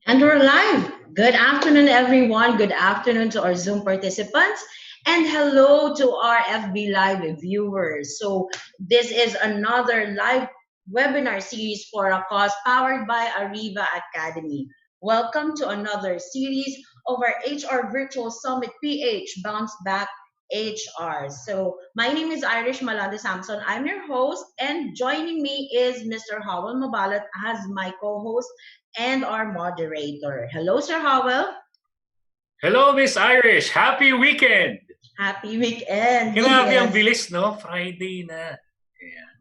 And we're live. Good afternoon, everyone. Good afternoon to our Zoom participants. And hello to our FB Live viewers. So, this is another live webinar series for a cause powered by Ariva Academy. Welcome to another series of our HR Virtual Summit PH Bounce Back HR. So, my name is Irish Malanda Samson. I'm your host, and joining me is Mr. Howell Mabalat as my co host and our moderator. Hello, Sir Howell. Hello, Miss Irish. Happy weekend! Happy weekend. Grabe ang Yes. bilis, no? Friday na. Ayan.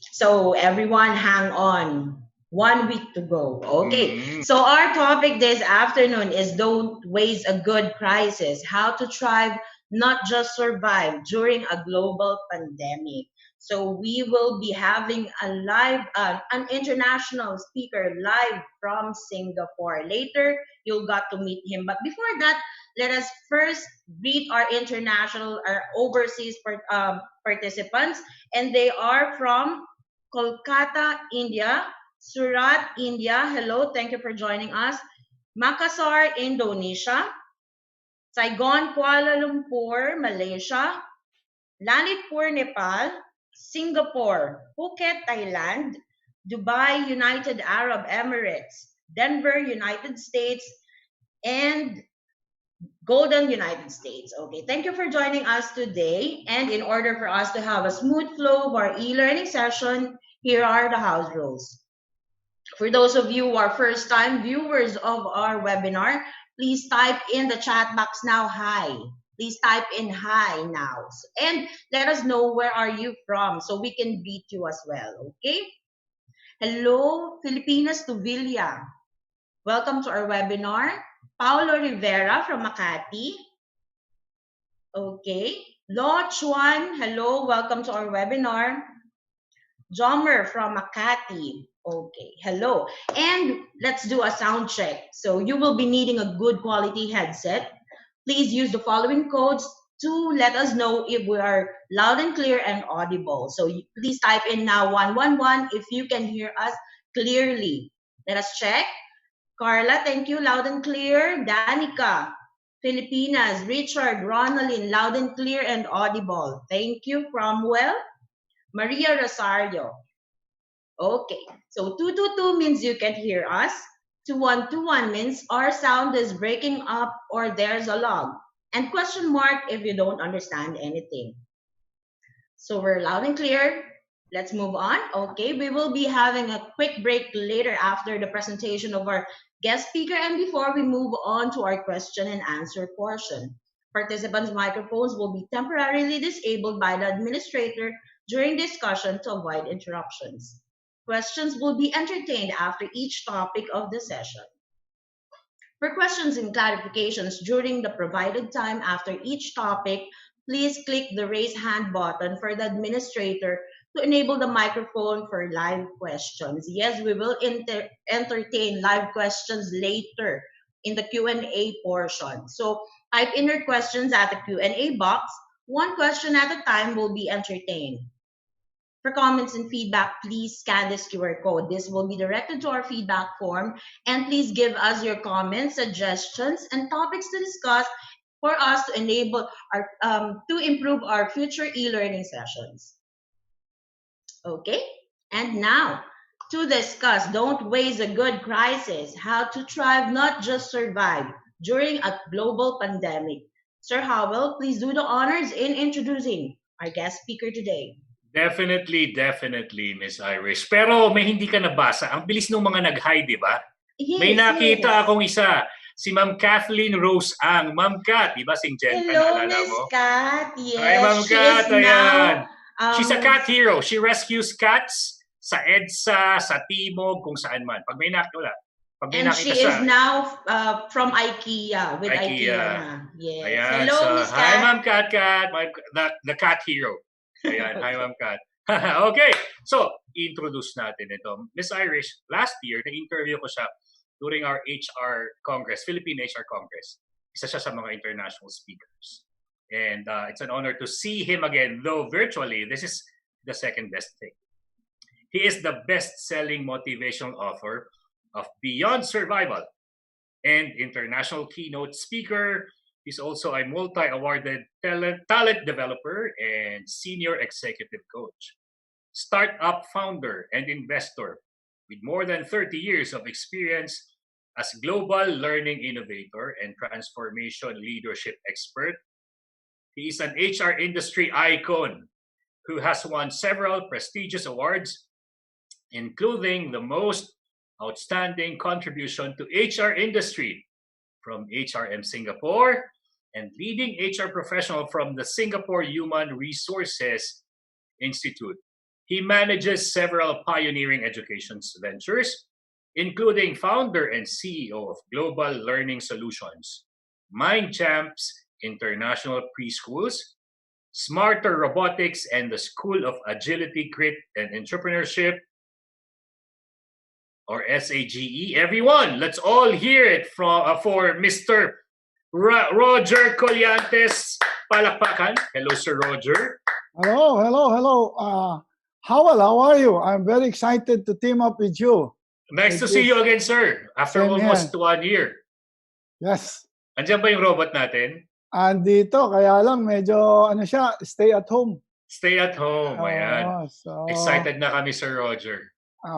So, everyone, hang on. 1 week to go. Okay. Mhm. So, our topic this afternoon is Don't Waste a Good Crisis, how to thrive, not just survive during a global pandemic. So, we will be having a live, an international speaker live from Singapore. Later, you'll got to meet him. But before that, let us first greet our international, our overseas participants, and they are from Kolkata, India, Surat, India. Hello, thank you for joining us. Makassar, Indonesia. Saigon, Kuala Lumpur, Malaysia. Lalitpur, Nepal. Singapore, Phuket, Thailand. Dubai, United Arab Emirates. Denver, United States. And Golden United States. Okay, thank you for joining us today. And in order for us to have a smooth flow of our e-learning session, here are the house rules. For those of you who are first time viewers of our webinar, please type in the chat box now, hi. Please type in hi now. And let us know where are you from so we can greet you as well, okay? Hello, Filipinos to Villa. Welcome to our webinar. Paulo Rivera from Makati. Okay. Lo Chuan, hello, welcome to our webinar. Jomer from Makati. Okay, hello. And let's do a sound check. So you will be needing a good quality headset. Please use the following codes to let us know if we are loud and clear and audible. So please type in now 111 if you can hear us clearly. Let us check. Carla, thank you, loud and clear. Danica, Filipinas, Richard, Ronaldin, loud and clear and audible. Thank you, Cromwell. Maria Rosario. Okay, so 222 means you can hear us. 2121 means our sound is breaking up or there's a log. And question mark if you don't understand anything. So we're loud and clear. Let's move on. Okay, we will be having a quick break later after the presentation of our guest speaker and before we move on to our question and answer portion. Participants' microphones will be temporarily disabled by the administrator during discussion to avoid interruptions. Questions will be entertained after each topic of the session. For questions and clarifications during the provided time after each topic, please click the raise hand button for the administrator to enable the microphone for live questions. Yes, we will entertain live questions later in the Q&A portion. So type in your questions at the Q&A box. One question at a time will be entertained. For comments and feedback, please scan this QR code. This will be directed to our feedback form. And please give us your comments, suggestions, and topics to discuss for us to enable our to improve our future e-learning sessions. Okay? And now, to discuss Don't Waste a Good Crisis, how to thrive, not just survive during a global pandemic. Sir Howell, please do the honors in introducing our guest speaker today. Definitely, Miss Irish. Pero may hindi ka nabasa. Ang bilis ng mga nag-hi, di ba? Yes, May nakita yes. akong isa. Si Ma'am Kathleen Rose Ang. Ma'am Kat, di ba? Syngenta, Hello, naalala Miss mo? Kat. Yes, Hi, Ma'am she Kat. is now. She's a cat hero. She rescues cats sa EDSA, sa Timog, kung saan man. Pag may nakita, Pag may And she nakita siya, is now from IKEA, with IKEA na. Yes. Ayan, Hello, so, Miss hi, Kat. Ma'am Kat, the cat hero. Ayan, hi, Ma'am Kat. Okay, so, introduce natin ito. Miss Irish, last year, na-interview ko siya during our HR Congress, Philippine HR Congress. Isa siya sa mga international speakers. And it's an honor to see him again, though virtually, this is the second best thing. He is the best-selling motivational author of Beyond Survival, and international keynote speaker. He's also a multi-awarded talent developer and senior executive coach, startup founder and investor with more than 30 years of experience as global learning innovator and transformation leadership expert. He is an HR industry icon who has won several prestigious awards, including the most outstanding contribution to HR industry from HRM Singapore and leading HR professional from the Singapore Human Resources Institute. He manages several pioneering education ventures, including founder and CEO of Global Learning Solutions, Mind Champs International Preschools, Smarter Robotics and the School of Agility, Grit, and Entrepreneurship, or SAGE. Everyone, let's all hear it for Mr. Roger Colliantes. Palakpakan. Hello, Sir Roger. Hello. Howell, how are you? I'm very excited to team up with you. Nice to see you again, sir. After almost 1 year. Yes. Andiyan ba yung robot natin? Andito, kaya lang medyo stay at home. Stay at home, ayan. So, excited na kami, Sir Roger.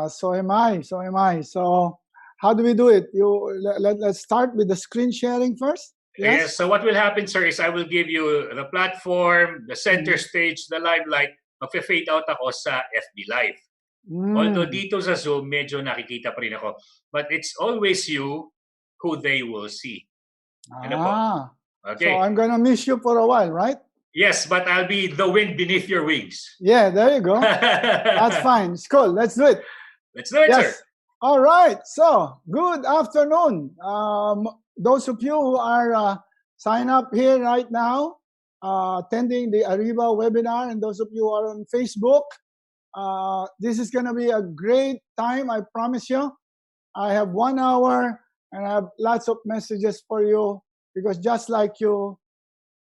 So am I. So how do we do it? Let's start with the screen sharing first. Yes, so what will happen, sir, is I will give you the platform, the center stage, the limelight. Mag-fade out ako sa FB Live. Although dito sa Zoom, medyo nakikita pa rin ako. But it's always you who they will see. Ano po? Okay. So I'm gonna miss you for a while, right? Yes, but I'll be the wind beneath your wings. Yeah, there you go. That's fine. It's cool. Let's do it. Let's do it, sir. All right. So, good afternoon. Those of you who are sign up here right now, attending the Ariva webinar, and those of you who are on Facebook, this is going to be a great time, I promise you. I have 1 hour and I have lots of messages for you because just like you,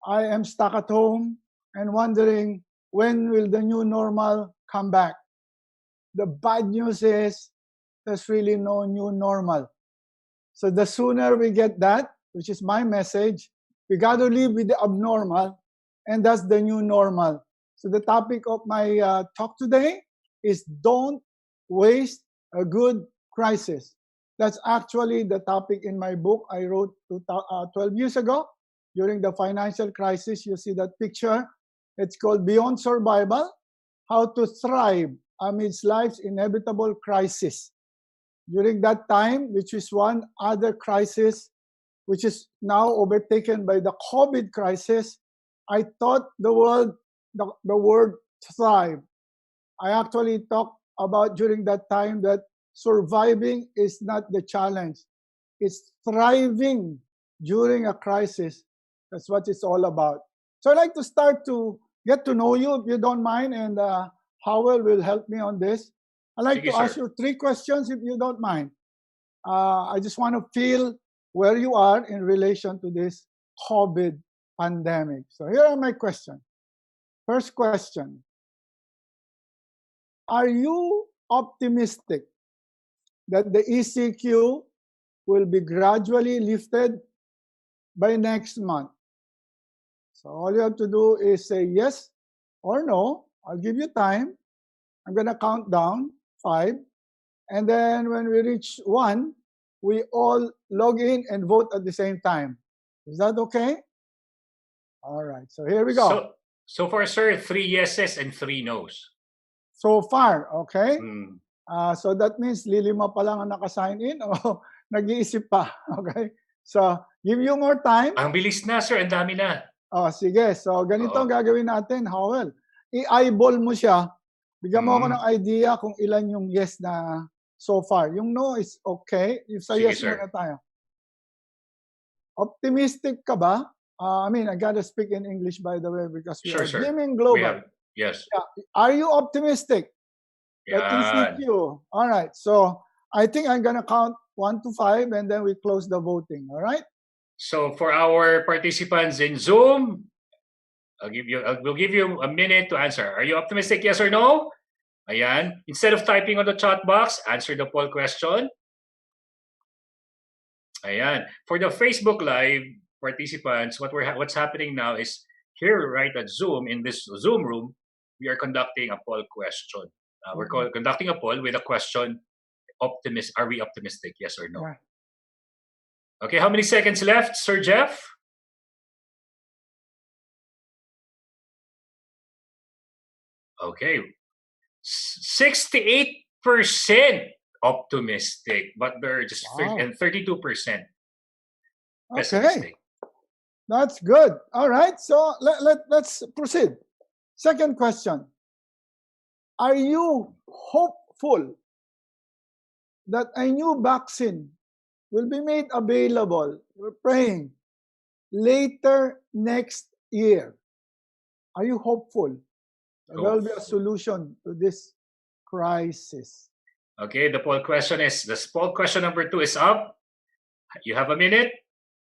I am stuck at home and wondering when will the new normal come back. The bad news is there's really no new normal. So the sooner we get that, which is my message, we got to live with the abnormal, and that's the new normal. So the topic of my talk today is don't waste a good crisis. That's actually the topic in my book I wrote 12 years ago during the financial crisis. You see that picture. It's called Beyond Survival, How to Thrive Amidst Life's Inevitable Crisis. During that time, which is one other crisis, which is now overtaken by the COVID crisis, I taught the world the word thrive. I actually talked about during that time that surviving is not the challenge. It's thriving during a crisis. That's what it's all about. So I'd like to start to get to know you, if you don't mind, and Howell will help me on this. I'd like to ask you 3 questions, if you don't mind. I just want to feel where you are in relation to this COVID pandemic. So here are my questions. First question. Are you optimistic that the ECQ will be gradually lifted by next month? So all you have to do is say yes or no. I'll give you time. I'm going to count down 5. And then when we reach 1, we all log in and vote at the same time. Is that okay? All right. So here we go. So far, sir, 3 yeses and 3 nos. So far, okay? So that means lilima pa lang ang naka-sign in o nag-iisip pa. Okay? So, give you more time. Ang bilis na, sir. Ang dami na. Sige. So, ganito ang gagawin natin, Howell. I-eyeball mo siya. Bigyan mo ako ng idea kung ilan yung yes na so far. Yung no is okay. Yung sa yes muna tayo. Optimistic ka ba? I mean, I gotta speak in English, by the way, because we are Dreaming Global. Yes. Yeah. Are you optimistic? That is you. All right. So I think I'm gonna count 1 to 5, and then we close the voting. All right. So for our participants in Zoom, we'll give you a minute to answer. Are you optimistic? Yes or no? Ayan. Instead of typing on the chat box, answer the poll question. Ayan. For the Facebook Live participants, what's happening now is here right at Zoom, in this Zoom room, we are conducting a poll question. Conducting a poll with a question, are we optimistic, yes or no? Yeah. Okay, how many seconds left, Sir Jeff? Okay, 68% optimistic, but they're just Wow. 32% Okay. pessimistic. That's good. All right. So let's proceed. Second question. Are you hopeful that a new vaccine will be made available? We're praying later next year. Are you hopeful that there will be a solution to this crisis? Okay, the poll question number 2 is up. You have a minute.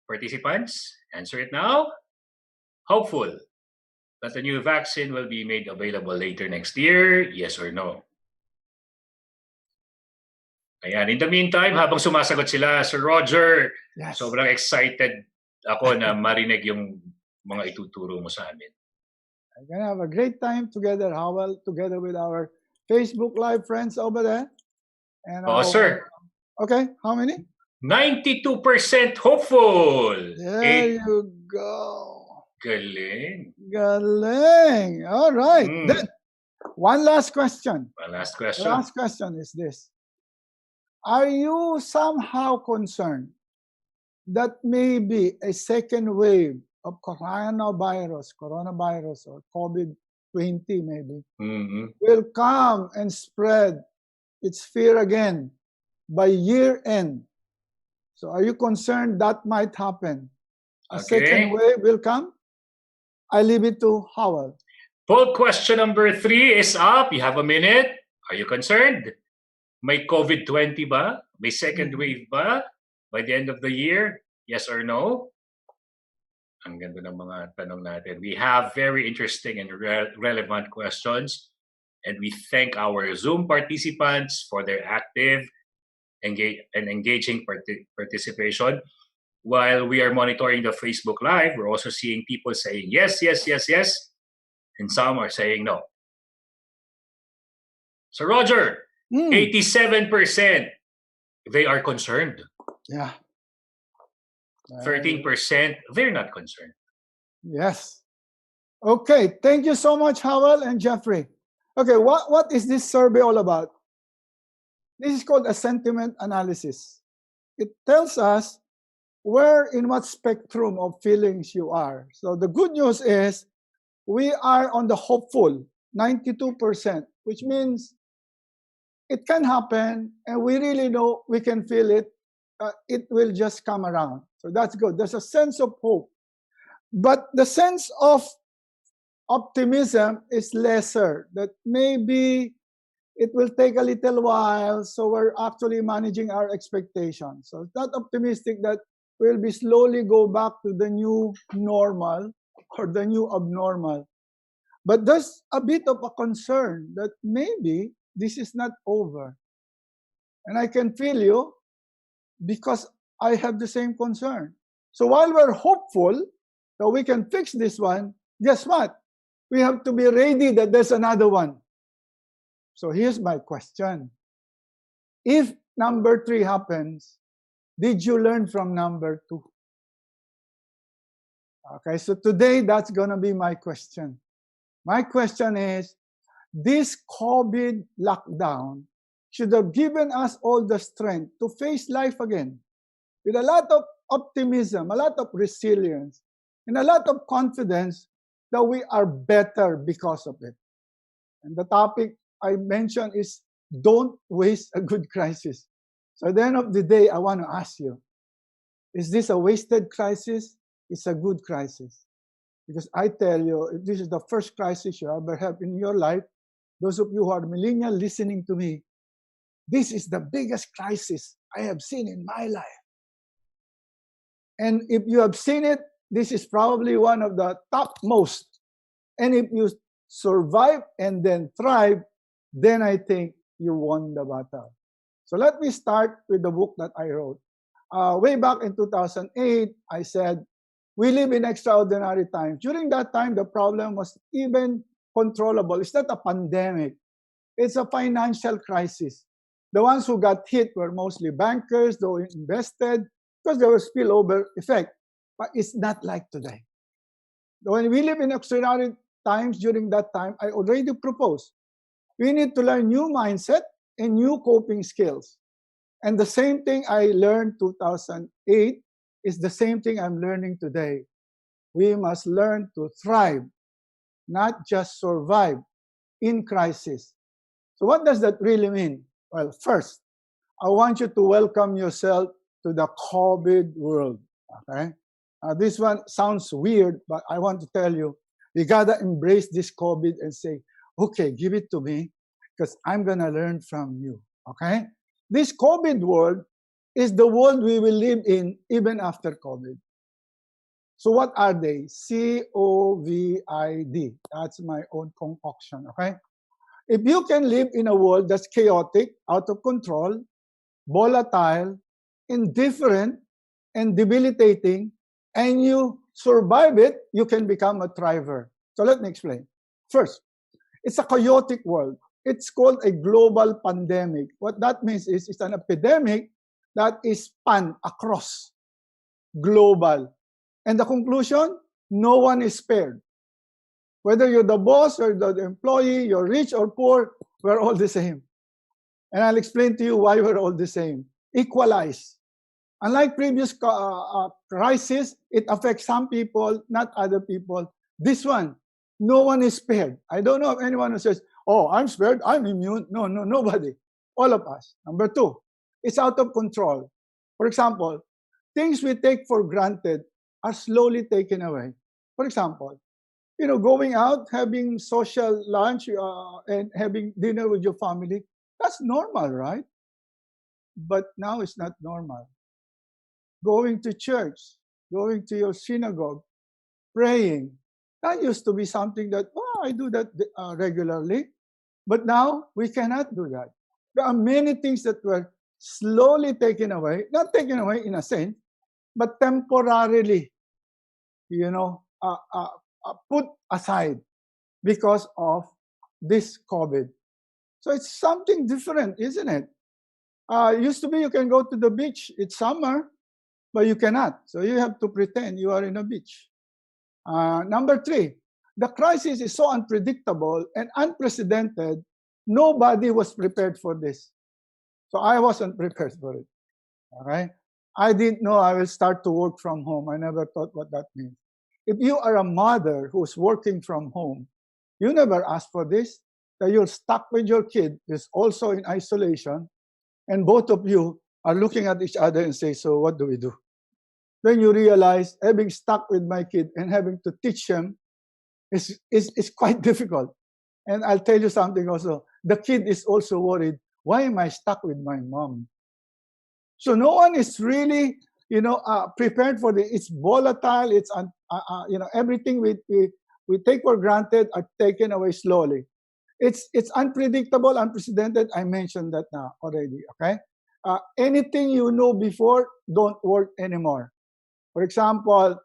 Participants, answer it now. Hopeful that the new vaccine will be made available later next year, yes or no? Ayan. In the meantime, habang sumasagot sila, Sir Roger, Yes. sobrang excited ako na marinig yung mga ituturo mo sa amin. We're going to have a great time together, Howell, together with our Facebook Live friends over there. And Sir. Okay, how many? 92% hopeful. There you go. Galing. Galing. All right. Then, one last question. One last question. The last question is this. Are you somehow concerned that maybe a second wave of coronavirus or COVID-20 maybe, will come and spread its fear again by year end? So are you concerned that might happen? A second wave will come? I leave it to Howell. Poll question number 3 is up. You have a minute. Are you concerned? May COVID-20 ba? May second wave ba? By the end of the year? Yes or no? Ang ganda ng mga tanong natin. We have very interesting and relevant questions. And we thank our Zoom participants for their active and engaging participation. While we are monitoring the Facebook Live, we're also seeing people saying yes, yes, yes, yes. And some are saying no. So Roger, 87%, they are concerned. Yeah. 13%, they're not concerned. Yes. Okay, thank you so much, Howell and Jeffrey. Okay, what is this survey all about? This is called a sentiment analysis. It tells us where in what spectrum of feelings you are. So the good news is we are on the hopeful, 92%, which means it can happen and we really know we can feel it. It will just come around. So that's good. There's a sense of hope. But the sense of optimism is lesser, that maybe it will take a little while, so we're actually managing our expectations. So it's not optimistic that we'll be slowly go back to the new normal or the new abnormal. But there's a bit of a concern that maybe this is not over. And I can feel you because I have the same concern. So while we're hopeful that we can fix this one, guess what? We have to be ready that there's another one. So here's my question. If number 3 happens, did you learn from number 2? Okay, so today that's going to be my question. My question is, this COVID lockdown should have given us all the strength to face life again with a lot of optimism, a lot of resilience, and a lot of confidence that we are better because of it. And the topic I mentioned is don't waste a good crisis. So at the end of the day, I want to ask you, is this a wasted crisis? It's a good crisis. Because I tell you, if this is the first crisis you ever have in your life, those of you who are millennial listening to me, this is the biggest crisis I have seen in my life. And if you have seen it, this is probably one of the topmost. And if you survive and then thrive, then I think you won the battle. So let me start with the book that I wrote. way back in 2008, I said, we live in extraordinary times. During that time, the problem was even controllable. It's not a pandemic. It's a financial crisis. The ones who got hit were mostly bankers, those who invested, because there was spillover effect. But it's not like today. When we live in extraordinary times, during that time, I already proposed, we need to learn new mindset and new coping skills. And the same thing I learned 2008 is the same thing I'm learning today. We must learn to thrive, not just survive in crisis. So what does that really mean? Well, first, I want you to welcome yourself to the COVID world. Okay? This one sounds weird, but I want to tell you, you gotta embrace this COVID and say, okay, give it to me, because I'm gonna learn from you. Okay? This COVID world is the world we will live in even after COVID. So what are they? COVID. That's my own concoction. Okay? If you can live in a world that's chaotic, out of control, volatile, indifferent, and debilitating, and you survive it, you can become a thriver. So let me explain. First, it's a chaotic world. It's called a global pandemic. What that means is it's an epidemic that is spanned across global. And the conclusion, no one is spared. Whether you're the boss or the employee, you're rich or poor, we're all the same. And I'll explain to you why we're all the same. Equalize. Unlike previous crisis, it affects some people, not other people. This one, no one is spared. I don't know of anyone who says, oh, I'm spared, I'm immune. No, nobody. All of us. Number two, it's out of control. For example, things we take for granted are slowly taken away. For example, going out, having social lunch, and having dinner with your family, that's normal, right? But now it's not normal. Going to church, going to your synagogue, praying, that used to be something that, I do that regularly. But now we cannot do that. There are many things that were slowly taken away, not taken away in a sense, but temporarily, put aside because of this COVID. So it's something different, isn't it? Used to be you can go to the beach, it's summer, but you cannot. So you have to pretend you are in a beach. Number three, the crisis is so unpredictable and unprecedented, nobody was prepared for this. So I wasn't prepared for it. Okay? I didn't know I will start to work from home. I never thought what that means. If you are a mother who's working from home, you never asked for this, that you're stuck with your kid, who's also in isolation, and both of you are looking at each other and say, so what do we do? Then you realize having stuck with my kid and having to teach him is quite difficult. And I'll tell you something also. The kid is also worried, why am I stuck with my mom? So no one is really, prepared for this. It's volatile. It's, everything we take for granted are taken away slowly. It's unpredictable, unprecedented. I mentioned that now already, okay? Anything you know before don't work anymore. For example,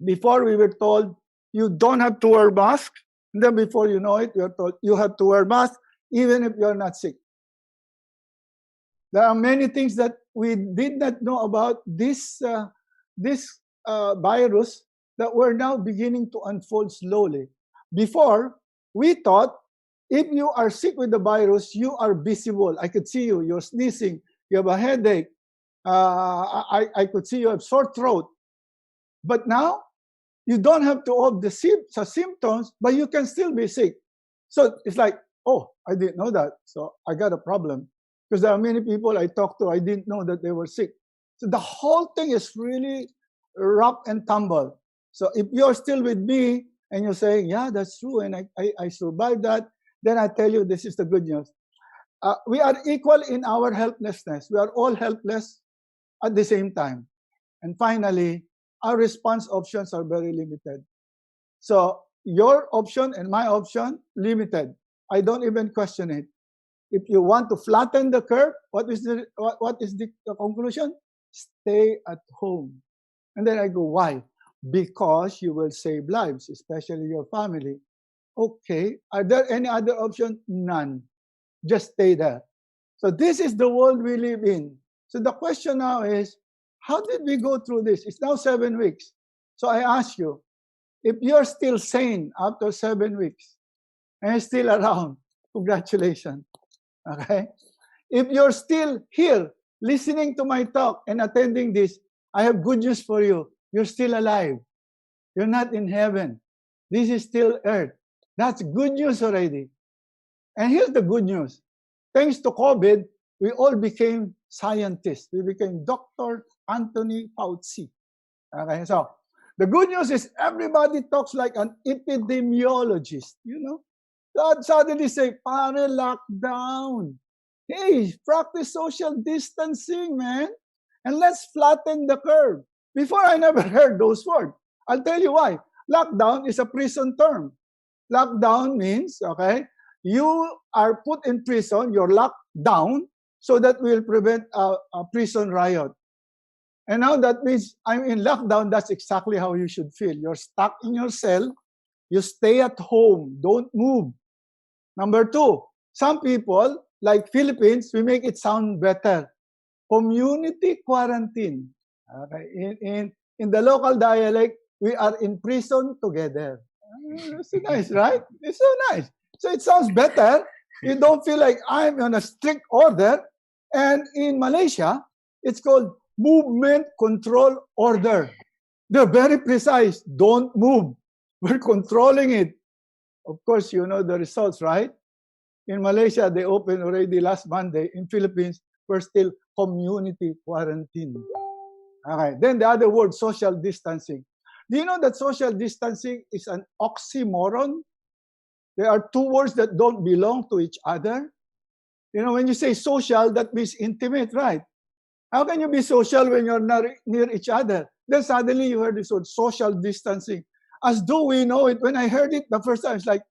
before we were told you don't have to wear mask, and then before you know it, you're told you have to wear mask even if you're not sick. There are many things that we did not know about this virus that we're now beginning to unfold slowly. Before, we thought if you are sick with the virus, you are visible. I could see you. You're sneezing. You have a headache. I could see you have sore throat. But now, you don't have to have the symptoms, but you can still be sick. So it's like, oh, I didn't know that. So I got a problem. Because there are many people I talked to, I didn't know that they were sick. So the whole thing is really rough and tumble. So if you're still with me and you're saying, yeah, that's true, and I survived that, then I tell you this is the good news. We are equal in our helplessness. We are all helpless at the same time. And finally, our response options are very limited. So your option and my option, limited. I don't even question it. If you want to flatten the curve, what is the conclusion? stay at home. And then I go, why? Because you will save lives, especially your family. Okay, are there any other option? None. Just stay there. So this is the world we live in. So the question now is, how did we go through this? It's now 7 weeks. So I ask you, if you're still sane after 7 weeks and still around, congratulations. Okay? If you're still here listening to my talk and attending this, I have good news for you. You're still alive. You're not in heaven. This is still earth. That's good news already. And here's the good news. Thanks to COVID, we all became scientists. We became Dr. Anthony Fauci. Okay, so the good news is everybody talks like an epidemiologist, God suddenly say, pare, lockdown. Hey, practice social distancing, man. And let's flatten the curve. Before, I never heard those words. I'll tell you why. Lockdown is a prison term. Lockdown means, okay, you are put in prison, you're locked down, so that will prevent a prison riot. And now that means I'm in lockdown, that's exactly how you should feel. You're stuck in your cell, you stay at home, don't move. Number two, some people, like Philippines, we make it sound better. Community quarantine. Okay? In the local dialect, we are in prison together. It's nice, right? It's so nice. So it sounds better. You don't feel like I'm on a strict order. And in Malaysia, it's called movement control order. They're very precise. Don't move. We're controlling it. Of course, you know the results, right? In Malaysia, they opened already last Monday. In Philippines, we're still community quarantine. Okay. Then the other word, social distancing. Do you know that social distancing is an oxymoron? There are two words that don't belong to each other. When you say social, that means intimate, right? How can you be social when you're not near each other? Then suddenly you heard this word, social distancing. As though we know it. When I heard it the first time, it's like,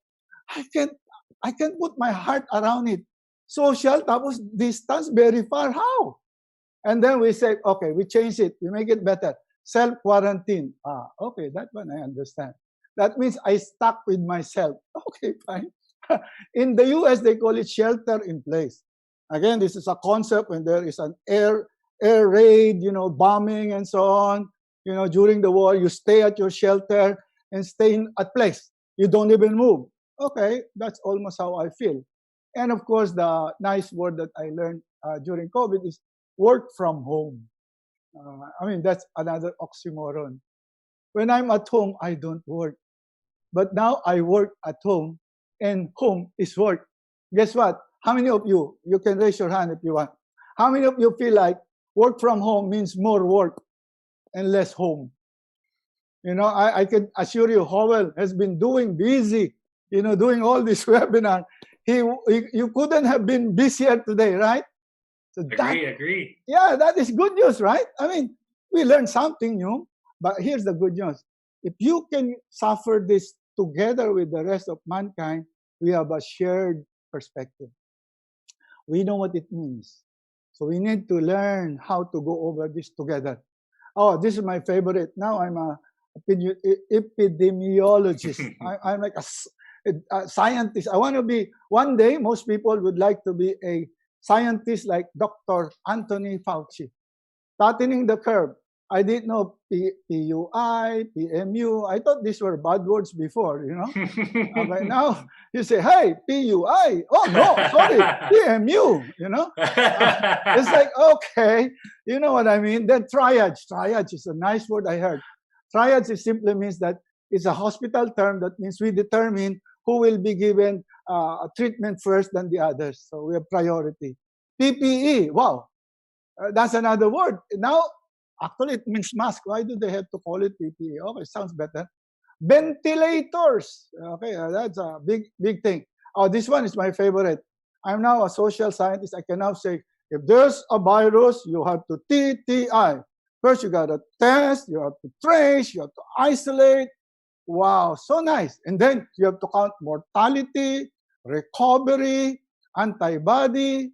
I can't put my heart around it. Social, tapos distance, very far. How? And then we say, okay, we change it. We make it better. Self-quarantine. Okay, that one I understand. That means I stuck with myself. Okay, fine. In the US, they call it shelter in place. Again, this is a concept when there is an air raid, bombing and so on. During the war, you stay at your shelter and stay at place. You don't even move. Okay, that's almost how I feel. And of course, the nice word that I learned during COVID is work from home. That's another oxymoron. When I'm at home, I don't work. But now I work at home, and home is work. Guess what? How many of you can raise your hand if you want. How many of you feel like work from home means more work and less home? I can assure you, Howell has been busy, doing all this webinar. You couldn't have been busier today, right? So Agree. Yeah, that is good news, right? We learned something new, but here's the good news. If you can suffer this together with the rest of mankind, we have a shared perspective. We know what it means. So we need to learn how to go over this together. Oh, this is my favorite. Now I'm a epidemiologist. I'm like a scientist. I want to be, one day, most people would like to be a scientist like Dr. Anthony Fauci. Flattening the curve. I didn't know PUI, PMU. I thought these were bad words before, Okay, now you say, hey, PUI. Oh, no, sorry, PMU, It's like, okay, you know what I mean? Then triage. Triage is a nice word I heard. Triage simply means that it's a hospital term that means we determine who will be given treatment first than the others. So we have priority. PPE, wow. That's another word. Now, actually, it means mask. Why do they have to call it PPE? Okay, sounds better. Ventilators. Okay, that's a big thing. Oh, this one is my favorite. I'm now a social scientist. I can now say, if there's a virus, you have to TTI. First, you got to test, you have to trace, you have to isolate. Wow, so nice. And then you have to count mortality, recovery, antibody,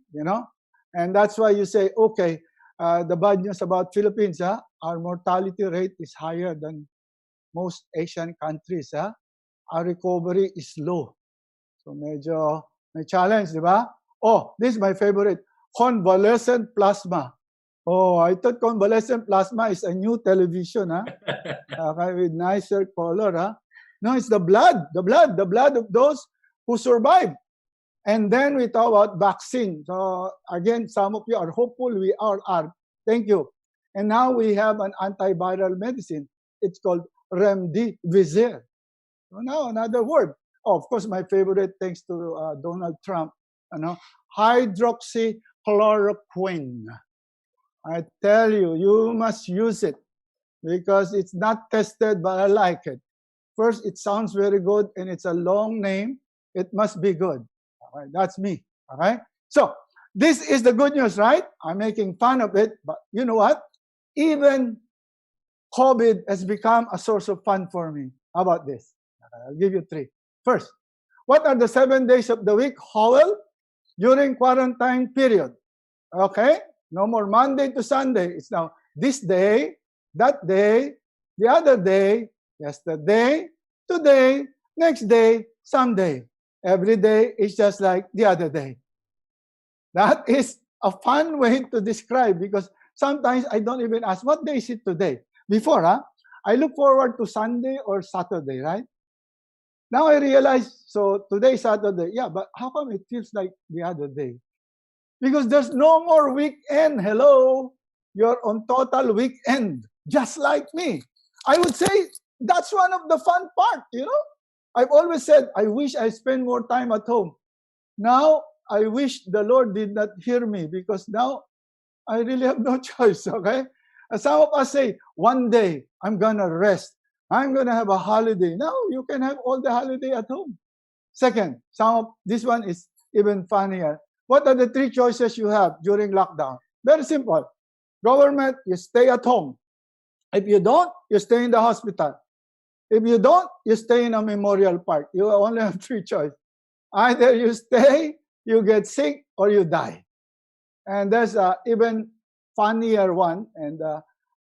And that's why you say, okay, The bad news about Philippines, our mortality rate is higher than most Asian countries. Our recovery is low. So medyo may challenge, di ba? Oh, this is my favorite. Convalescent plasma. Oh, I thought convalescent plasma is a new television, okay, with nicer color, No, it's the blood of those who survive. And then we talk about vaccine. So again, some of you are hopeful. We all are. Thank you. And now we have an antiviral medicine. It's called remdesivir. So now another word. Oh, of course, my favorite, thanks to Donald Trump, hydroxychloroquine. I tell you, you must use it because it's not tested, but I like it. First, it sounds very good, and it's a long name. It must be good. All right, that's me. All right. So this is the good news, right? I'm making fun of it, but you know what? Even COVID has become a source of fun for me. How about this? I'll give you 3. First, what are the 7 days of the week, Howell? During quarantine period. Okay? No more Monday to Sunday. It's now this day, that day, the other day, yesterday, today, next day, someday. Every day is just like the other day. That is a fun way to describe because sometimes I don't even ask, what day is it today? Before, I look forward to Sunday or Saturday, right? Now I realize, so today is Saturday. Yeah, but how come it feels like the other day? Because there's no more weekend. Hello? You're on total weekend, just like me. I would say that's one of the fun part, I've always said, I wish I spend more time at home. Now, I wish the Lord did not hear me because now I really have no choice, okay? And some of us say, one day I'm going to rest. I'm going to have a holiday. No, you can have all the holiday at home. Second, this one is even funnier. What are the 3 choices you have during lockdown? Very simple. Government, you stay at home. If you don't, you stay in the hospital. If you don't, you stay in a memorial park. You only have 3 choices. Either you stay, you get sick, or you die. And there's an even funnier one, and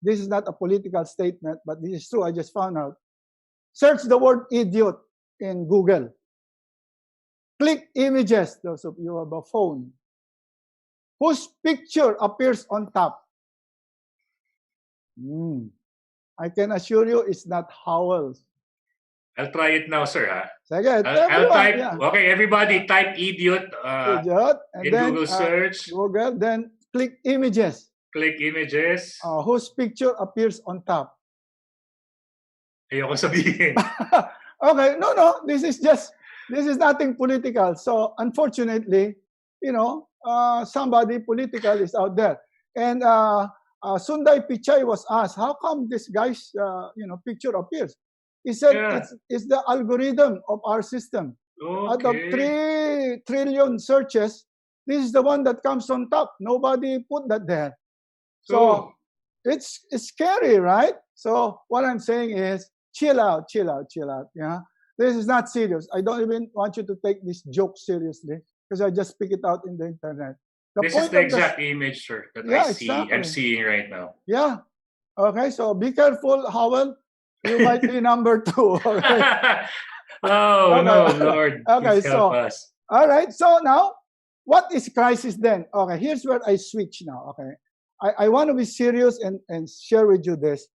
this is not a political statement, but this is true. I just found out. Search the word idiot in Google. Click images, those of you who have a phone. Whose picture appears on top? I can assure you it's not Howell's. I'll try it now, sir. Sige, I'll type. Yeah. Okay, everybody, type idiot. Idiot, and in then Google search. Google, then click images. Click images. Whose picture appears on top? Ayoko sabihin. Okay, no. This is nothing political. So unfortunately, somebody political is out there. And Sunday Pichai was asked, how come this guy's picture appears? He said it's the algorithm of our system. Okay. Out of 3 trillion searches, this is the one that comes on top. Nobody put that there. So it's scary, right? So what I'm saying is chill out. Yeah. This is not serious. I don't even want you to take this joke seriously because I just pick it out in the internet. This is the exact image, sir, that I see. Exactly. I'm seeing right now. Yeah. Okay, so be careful, Howell. You might be number 2. Okay? Oh, no, Lord. Okay, help us. All right, so now, what is crisis then? Okay, here's where I switch now, okay? I want to be serious and share with you this,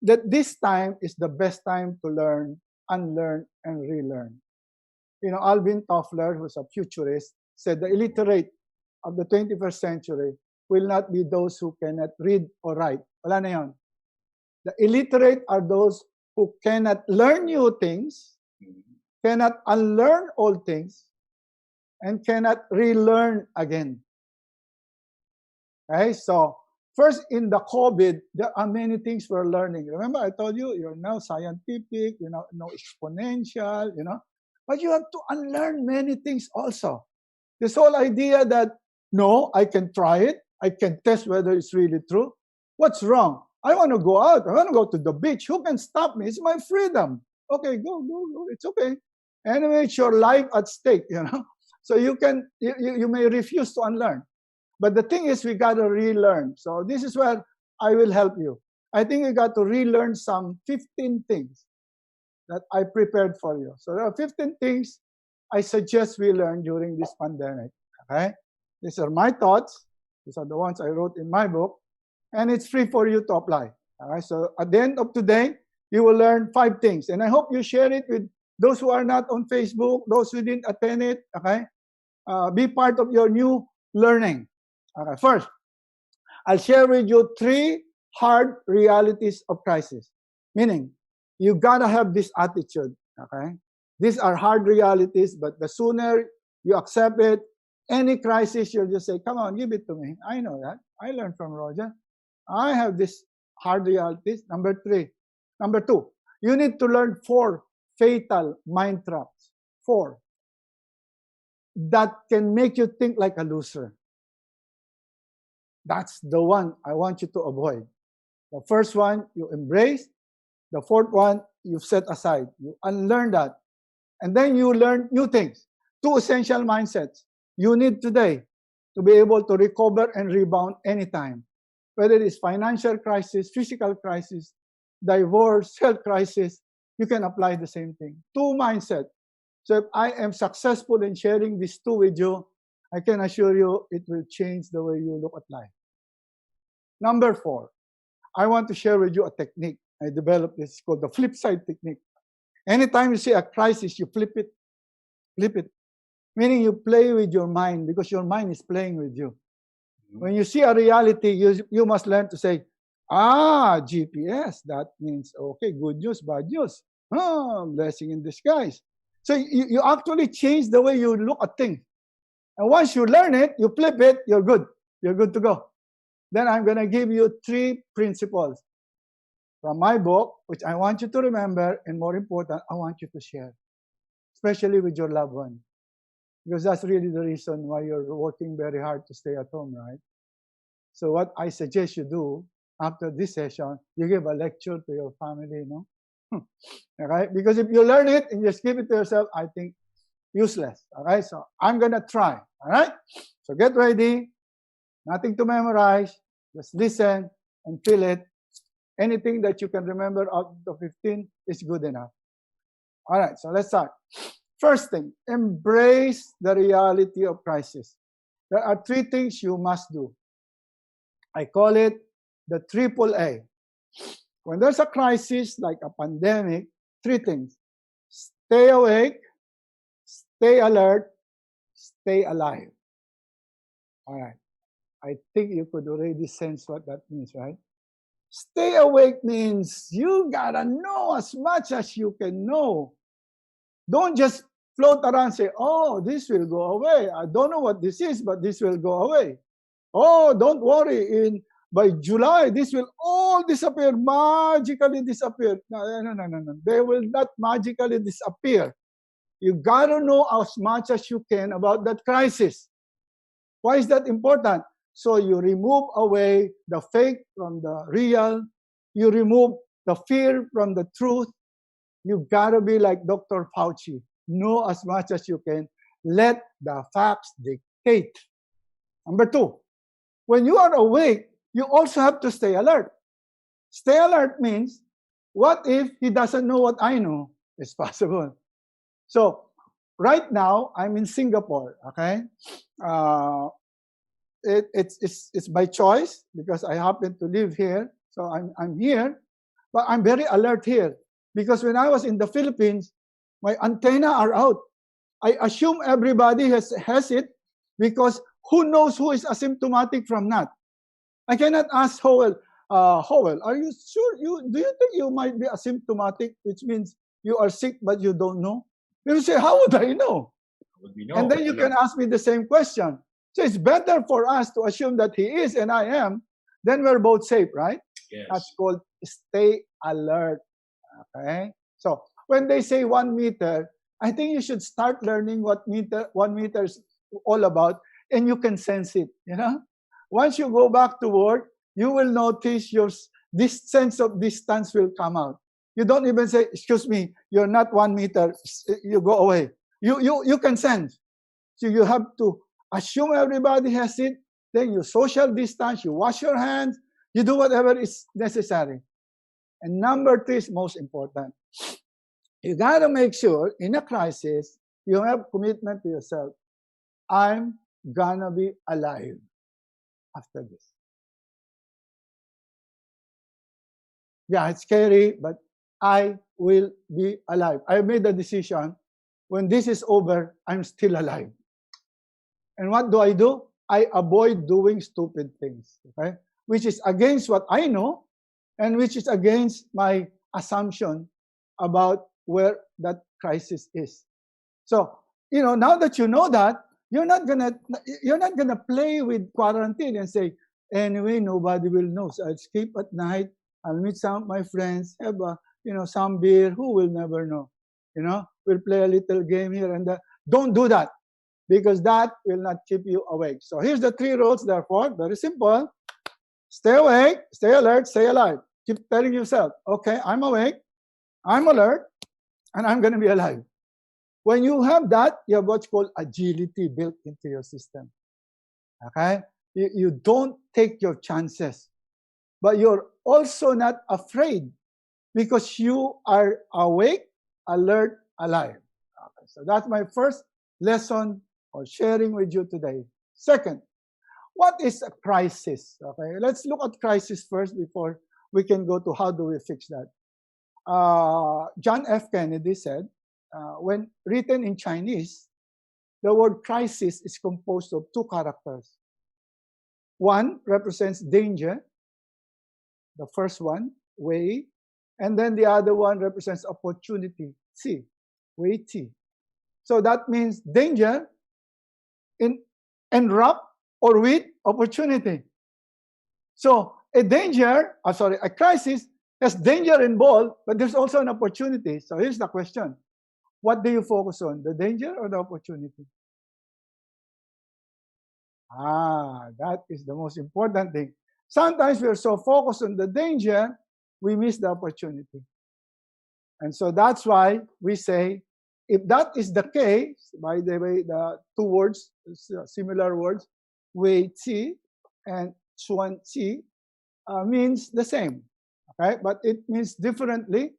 that this time is the best time to learn, unlearn, and relearn. Alvin Toffler, who's a futurist, said the illiterate of the 21st century will not be those who cannot read or write. Wala na yun. The illiterate are those who cannot learn new things, cannot unlearn old things, and cannot relearn again. Okay, so first in the COVID, there are many things we're learning. Remember, I told you, you're now scientific, no exponential, but you have to unlearn many things also. This whole idea that, no, I can try it, I can test whether it's really true. What's wrong? I want to go out. I want to go to the beach. Who can stop me? It's my freedom. Okay, go. It's okay. Anyway, it's your life at stake, So you may refuse to unlearn. But the thing is, we got to relearn. So this is where I will help you. I think we got to relearn some 15 things that I prepared for you. So there are 15 things I suggest we learn during this pandemic. Okay? These are my thoughts. These are the ones I wrote in my book. And it's free for you to apply. All right? So at the end of today, you will learn 5 things. And I hope you share it with those who are not on Facebook, those who didn't attend it. Okay? Be part of your new learning. Okay, first, I'll share with you 3 hard realities of crisis. Meaning, you gotta have this attitude. Okay, these are hard realities, but the sooner you accept it, any crisis, you'll just say, "Come on, give it to me. I know that. I learned from Roger. I have this hard realities." Number 2, you need to learn 4 fatal mind traps. 4 that can make you think like a loser. That's the one I want you to avoid. The first one, you embrace. The 4th one, you set aside. You unlearn that. And then you learn new things. 2 essential mindsets you need today to be able to recover and rebound anytime. Whether it is financial crisis, physical crisis, divorce, health crisis, you can apply the same thing. 2 mindset. So if I am successful in sharing these 2 with you, I can assure you it will change the way you look at life. Number 4, I want to share with you a technique. I developed this. It's called the flip side technique. Anytime you see a crisis, you flip it. Flip it. Meaning you play with your mind because your mind is playing with you. When you see a reality, you must learn to say, GPS, that means, okay, good news, bad news. Blessing in disguise. So you actually change the way you look at things. And once you learn it, you flip it, you're good. You're good to go. Then I'm going to give you 3 principles from my book, which I want you to remember, and more important, I want you to share, especially with your loved one, because that's really the reason why you're working very hard to stay at home, right? So what I suggest you do after this session, you give a lecture to your family, no? All right? Because if you learn it and just give it to yourself, I think useless. All right? So I'm going to try. All right? So get ready. Nothing to memorize. Just listen and feel it. Anything that you can remember out of the 15 is good enough. All right, so let's start. First thing, embrace the reality of crisis. There are 3 things you must do. I call it the triple A. When there's a crisis like a pandemic, 3 things. Stay awake, stay alert, stay alive. All right. I think you could already sense what that means, right? Stay awake means you gotta know as much as you can know. Don't just float around and say, "Oh, this will go away. I don't know what this is, but this will go away. Oh, don't worry. By July, this will all disappear, magically disappear." No. They will not magically disappear. You gotta know as much as you can about that crisis. Why is that important? So you remove away the fake from the real. You remove the fear from the truth. You gotta be like Dr. Fauci. Know as much as you can. Let the facts dictate. Number 2, when you are awake, you also have to stay alert. Stay alert means, what if he doesn't know what I know? It's possible. So right now, I'm in Singapore, okay? It's by choice because I happen to live here. So I'm here, but I'm very alert here because when I was in the Philippines, my antenna are out. I assume everybody has it because who knows who is asymptomatic from not? I cannot ask Howell, are you sure? Do you think you might be asymptomatic, which means you are sick but you don't know? You say, how would I know? Would we know? And then you can ask me the same question. So it's better for us to assume that he is and I am, then we're both safe, right? Yes. That's called stay alert. Okay? So when they say 1 meter, I think you should start learning what 1 meter is all about, and you can sense it, you know? Once you go back to work, you will notice this sense of distance will come out. You don't even say, "Excuse me, you're not 1 meter, you go away." You can sense. So you have to assume everybody has it, then you social distance, you wash your hands, you do whatever is necessary. And number three is most important. You got to make sure in a crisis, you have commitment to yourself. I'm gonna be alive after this. Yeah, it's scary, but I will be alive. I made the decision. When this is over, I'm still alive. And what do? I avoid doing stupid things, okay? Which is against what I know and which is against my assumption about where that crisis is. So, now that you know that, you're not gonna play with quarantine and say, anyway, nobody will know. So I'll sleep at night, I'll meet some of my friends, have some beer, who will never know? We'll play a little game here and there. Don't do that, because that will not keep you awake. So here's the 3 rules, therefore, very simple. Stay awake, stay alert, stay alive. Keep telling yourself, okay, I'm awake, I'm alert, and I'm going to be alive. When you have that, you have what's called agility built into your system. Okay? You don't take your chances, but you're also not afraid because you are awake, alert, alive. Okay, so that's my first lesson or sharing with you today. Second, what is a crisis? Okay, let's look at crisis first before we can go to how do we fix that. John F. Kennedy said, when written in Chinese, the word crisis is composed of 2 characters. One represents danger, the first one, wei, and then the other one represents opportunity, ci, wei ti. So that means danger enwrapped or with opportunity. So a crisis has danger involved, but there's also an opportunity. So here's the question. What do you focus on, the danger or the opportunity? That is the most important thing. Sometimes we are so focused on the danger, we miss the opportunity. And so that's why we say, if that is the case, by the way, the 2 words, similar words, wei qi and xuan qi, means the same, okay? But it means differently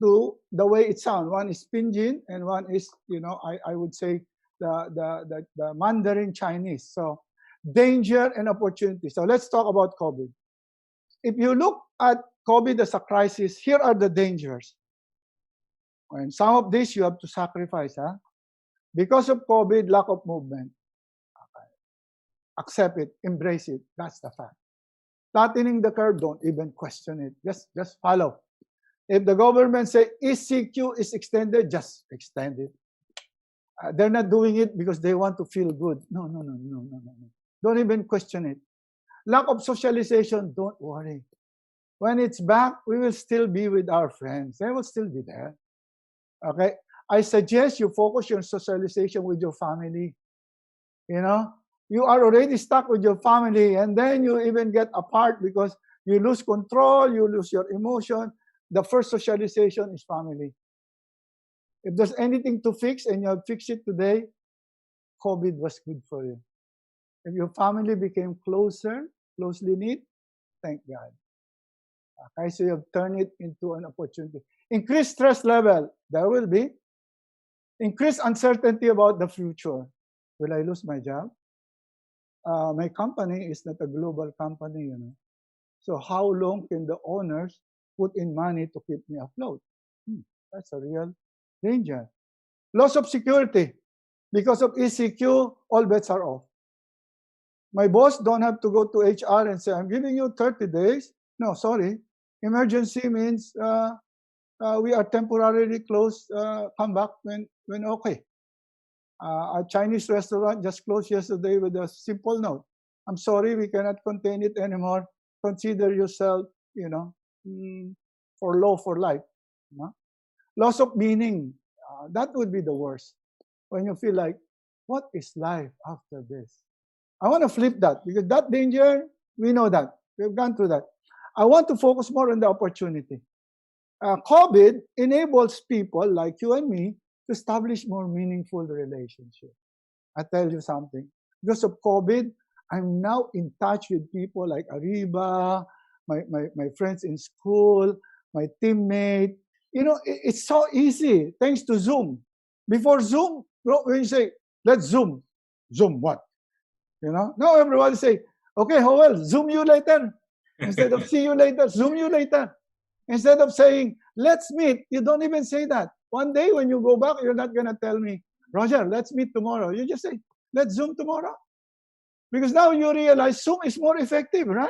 to the way it sounds. One is Pinyin and one is, I would say the Mandarin Chinese. So danger and opportunity. So let's talk about COVID. If you look at COVID as a crisis, here are the dangers. And some of this you have to sacrifice. Because of COVID, lack of movement. Okay. Accept it, embrace it. That's the fact. Flattening the curve, don't even question it. Just follow. If the government say ECQ is extended, just extend it. They're not doing it because they want to feel good. No. Don't even question it. Lack of socialization, don't worry. When it's back, we will still be with our friends. They will still be there. Okay? I suggest you focus your socialization with your family. You are already stuck with your family, and then you even get apart because you lose control, you lose your emotion. The first socialization is family. If there's anything to fix and you have fixed it today, COVID was good for you. If your family became closer, closely knit, thank God. Okay, so you have turned it into an opportunity. Increased stress level, there will be. Increased uncertainty about the future. Will I lose my job? My company is not a global company, So how long can the owners put in money to keep me afloat? That's a real danger. Loss of security. Because of ECQ, all bets are off. My boss don't have to go to HR and say, I'm giving you 30 days. No, sorry. Emergency means we are temporarily closed. Come back when okay. A Chinese restaurant just closed yesterday with a simple note. I'm sorry, we cannot contain it anymore. Consider yourself, for life. Loss of meaning. That would be the worst. When you feel like, what is life after this? I want to flip that because that danger, we know that. We've gone through that. I want to focus more on the opportunity. COVID enables people like you and me to establish more meaningful relationships. I tell you something. Because of COVID, I'm now in touch with people like Ariva, my friends in school, my teammate. It's so easy thanks to Zoom. Before Zoom, when you say, let's Zoom, Zoom what? Now everybody say, okay, Howell, Zoom you later. Instead of see you later, Zoom you later. Instead of saying, let's meet, you don't even say that. One day when you go back, you're not going to tell me, Roger, let's meet tomorrow. You just say, let's Zoom tomorrow. Because now you realize Zoom is more effective, right?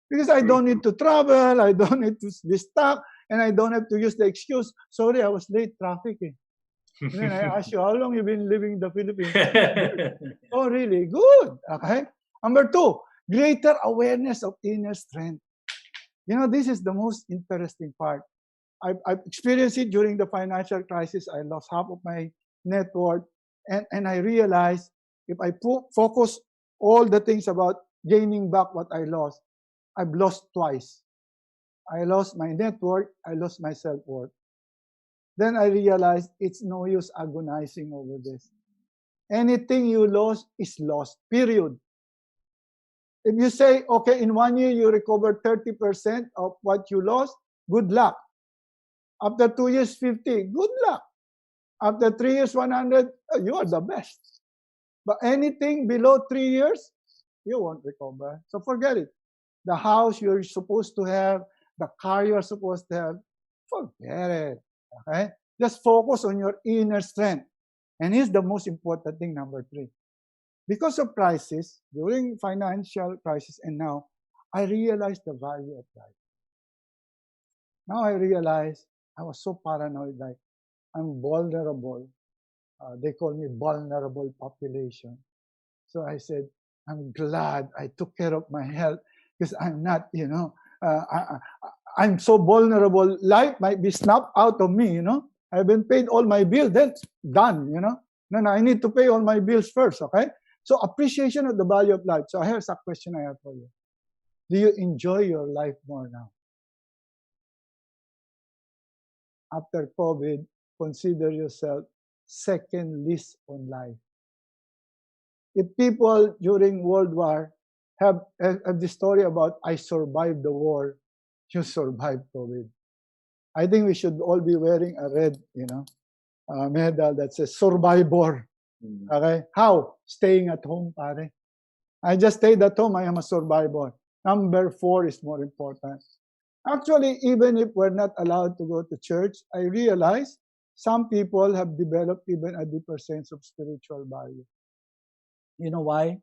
Because I don't need to travel, I don't need to be stuck, and I don't have to use the excuse, sorry, I was late, traffic. And then I ask you, how long you been living in the Philippines? Oh, really? Good. Okay. Number 2, greater awareness of inner strength. This is the most interesting part. I've experienced it during the financial crisis. I lost half of my net worth. And I realized if I focus all the things about gaining back what I lost, I've lost twice. I lost my net worth. I lost my self-worth. Then I realized it's no use agonizing over this. Anything you lost is lost, period. If you say, okay, in 1 year you recover 30% of what you lost, good luck. After 2 years, 50, good luck. After 3 years, 100, you are the best. But anything below 3 years, you won't recover. So forget it. The house you're supposed to have, the car you're supposed to have, forget it. Okay? Just focus on your inner strength. And here's the most important thing, number 3. Because of crisis, during financial crisis and now, I realized the value of life. Now I realize I was so paranoid, like I'm vulnerable. They call me vulnerable population. So I said, I'm glad I took care of my health because I'm not, I'm so vulnerable. Life might be snapped out of me, I haven't paid all my bills, then done, No, I need to pay all my bills first, okay? So appreciation of the value of life. So here's a question I have for you. Do you enjoy your life more now? After COVID, consider yourself second least on life. If people during World War have the story about I survived the war, you survived COVID. I think we should all be wearing a red, medal that says survivor. Okay? How? Staying at home, pare. I just stayed at home. I am a survivor. Number 4 is more important. Actually, even if we're not allowed to go to church, I realize some people have developed even a deeper sense of spiritual value. You know why?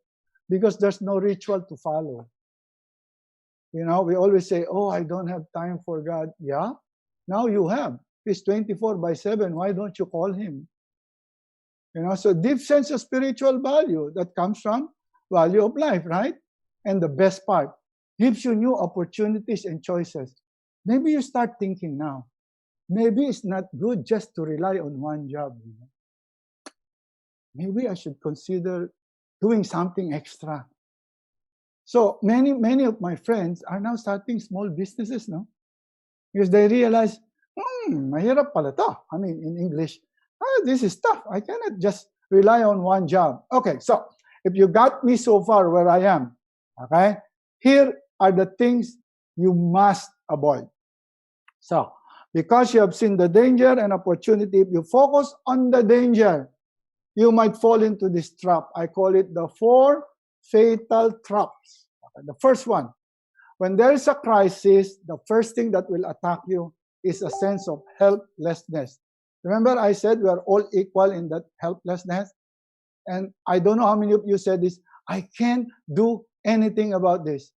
Because there's no ritual to follow. We always say, oh, I don't have time for God. Yeah? Now you have. He's 24/7. Why don't you call him? So deep sense of spiritual value that comes from value of life, right? And the best part, gives you new opportunities and choices. Maybe you start thinking now, maybe it's not good just to rely on one job. Maybe I should consider doing something extra. So many of my friends are now starting small businesses, no? Because they realize, mahirap pala to. I mean, in English, this is tough. I cannot just rely on one job. Okay, so if you got me so far where I am, okay, here are the things you must avoid. So, because you have seen the danger and opportunity, if you focus on the danger, you might fall into this trap. I call it the 4 fatal traps. Okay, the first one, when there is a crisis, the first thing that will attack you is a sense of helplessness. Remember I said we are all equal in that helplessness? And I don't know how many of you said this, I can't do anything about this.